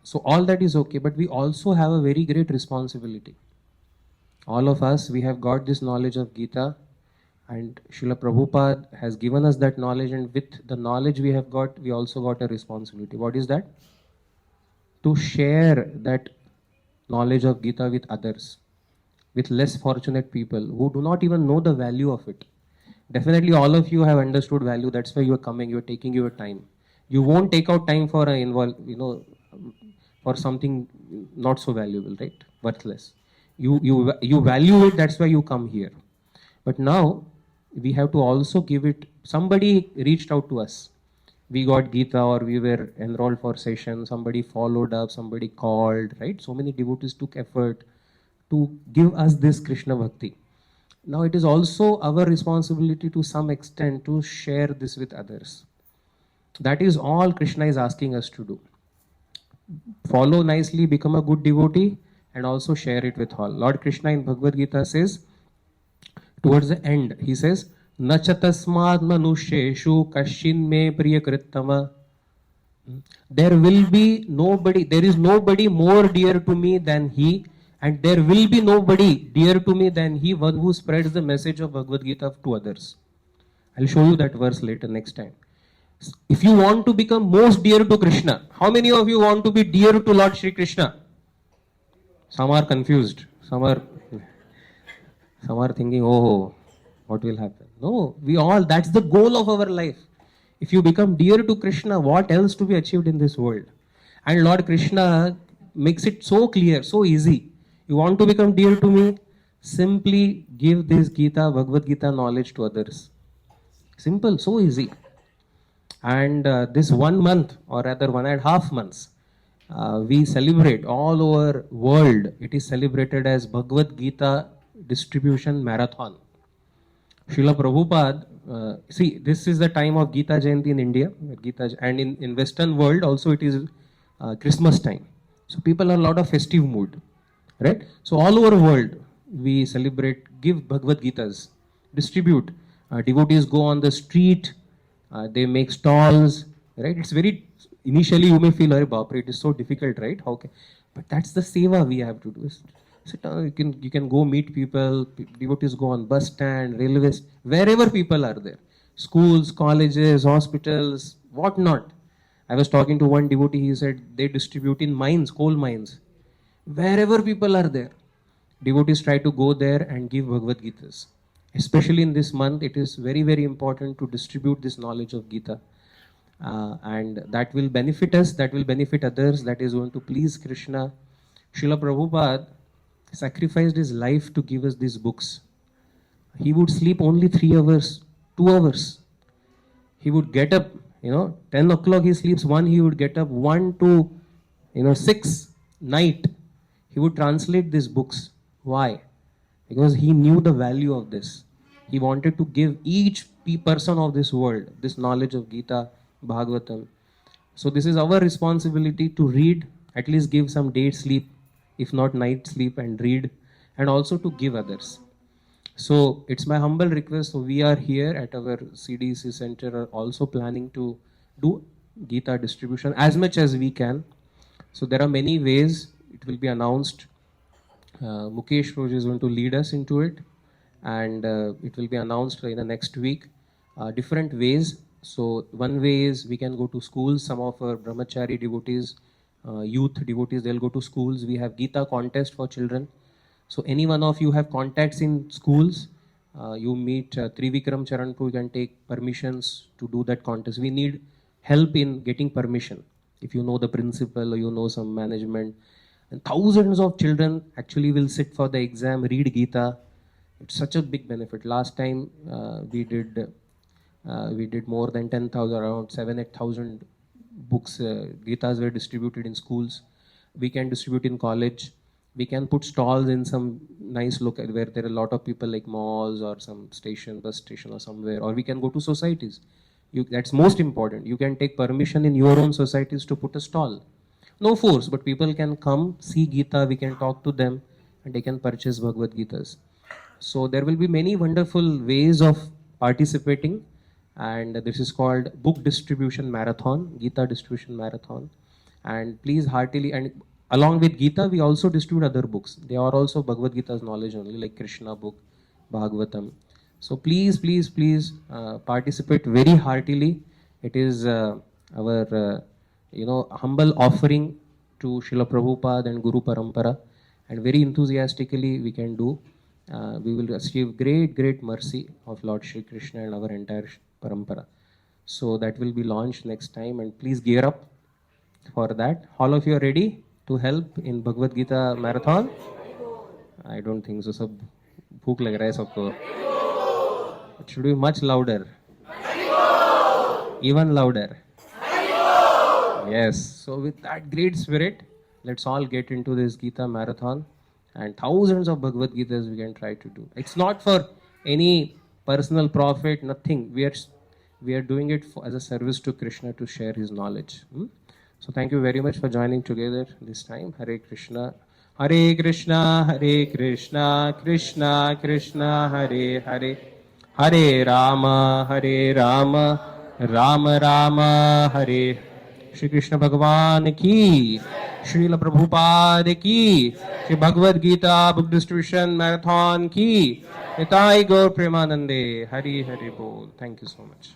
So all that is okay, but we also have a very great responsibility. All of us, we have got this knowledge of Gita, and Srila Prabhupada has given us that knowledge, and with the knowledge we have got, we also got a responsibility. What is that? to share that knowledge of Gita with others, with less fortunate people who do not even know the value of it. Definitely, all of you have understood value. That's why you are coming. You are taking your time. You won't take out time for for something not so valuable, right? Worthless. You value it. That's why you come here. But now we have to also give it. Somebody reached out to us. We got Gita, or we were enrolled for session. Somebody followed up. Somebody called. Right? So many devotees took effort to give us this Krishna Bhakti. Now it is also our responsibility to some extent to share this with others. That is all Krishna is asking us to do. Follow nicely, become a good devotee, and also share it with all. Lord Krishna in Bhagavad Gita says, towards the end, he says, Nachatasmad manusheshu kashin me priyakrittama. There is nobody more dear to me than he, and there will be nobody dear to me than he, one who spreads the message of Bhagavad Gita to others. I'll show you that verse later next time. If you want to become most dear to Krishna, how many of you want to be dear to Lord Shri Krishna? Some are confused. Some are thinking, oh, what will happen? No, that's the goal of our life. If you become dear to Krishna, what else to be achieved in this world? And Lord Krishna makes it so clear, so easy. You want to become dear to me? Simply give this Gita, Bhagavad Gita knowledge to others. Simple, so easy. And this 1 month, or rather 1.5 months, we celebrate all over world. It is celebrated as Bhagavad Gita distribution marathon. Srila Prabhupada, see, this is the time of Gita Jayanti in India, and in Western world also it is Christmas time. So people are a lot of festive mood, right? So all over world we celebrate, give Bhagavad Gitas, distribute. Devotees go on the street, they make stalls, right? It's very, initially you may feel, Arey Bapre, it is so difficult, right? How can, but that's the seva we have to do. Sit down, you can go meet people, devotees go on bus stand, railways, wherever people are there. Schools, colleges, hospitals, what not. I was talking to one devotee, he said they distribute in mines, coal mines. Wherever people are there, devotees try to go there and give Bhagavad Gitas. Especially in this month, it is very, very important to distribute this knowledge of Gita. And that will benefit us, that will benefit others, that is going to please Krishna. Srila Prabhupada sacrificed his life to give us these books. He would sleep only 3 hours, 2 hours. He would get up, 10 o'clock he sleeps, 1 he would get up, 1 to 6 night. He would translate these books. Why? Because he knew the value of this. He wanted to give each person of this world this knowledge of Gita, Bhagavatam. So this is our responsibility to read, at least give some day sleep, if not night sleep, and read, and also to give others. So it's my humble request. So we are here at our CDC center are also planning to do Gita distribution as much as we can. So there are many ways. It will be announced. Mukesh Roj is going to lead us into it, and it will be announced in the next week. Different ways. So one way is we can go to schools. Some of our brahmachari devotees, youth devotees, they'll go to schools. We have Gita contest for children. So any one of you have contacts in schools, you meet Trivikram Charanpur, you can take permissions to do that contest. We need help in getting permission. If you know the principal or you know some management, and thousands of children actually will sit for the exam, read Gita. It's such a big benefit. Last time we did more than 10,000, around 7,000-8,000 books, Gitas were distributed in schools. We can distribute in college. We can put stalls in some nice location where there are a lot of people, like malls or some station, bus station or somewhere, or we can go to societies. That's most important. You can take permission in your own societies to put a stall. No force, but people can come, see Gita, we can talk to them, and they can purchase Bhagavad Gitas. So there will be many wonderful ways of participating, and this is called Book Distribution Marathon, Gita Distribution Marathon. And please heartily, and along with Gita, we also distribute other books. They are also Bhagavad Gita's knowledge only, like Krishna book, Bhagavatam. So please, please, please participate very heartily. It is our humble offering to Srila Prabhupada and Guru Parampara, and very enthusiastically we can do. We will receive great mercy of Lord Shri Krishna and our entire Parampara. So that will be launched next time, and please gear up for that. All of you are ready to help in Bhagavad Gita marathon? I don't think so. Sab bhook lag raha hai sabko. It should be much louder. Even louder. Yes. So with that great spirit, let's all get into this Gita marathon, and thousands of Bhagavad Gitas we can try to do. It's not for any personal profit, nothing. We are doing it as a service to Krishna to share his knowledge. So thank you very much for joining together this time. Hare Krishna. Hare Krishna, Hare Krishna, Krishna Krishna, Hare Hare. Hare Rama, Hare Rama, Rama Rama, Hare. Shri Krishna भगवान की, श्रील प्रभुपाद की, Shri Bhagavad Gita book distribution marathon की, निताई गौर प्रेमानंदे, हरि हरि बोल. Thank you so much.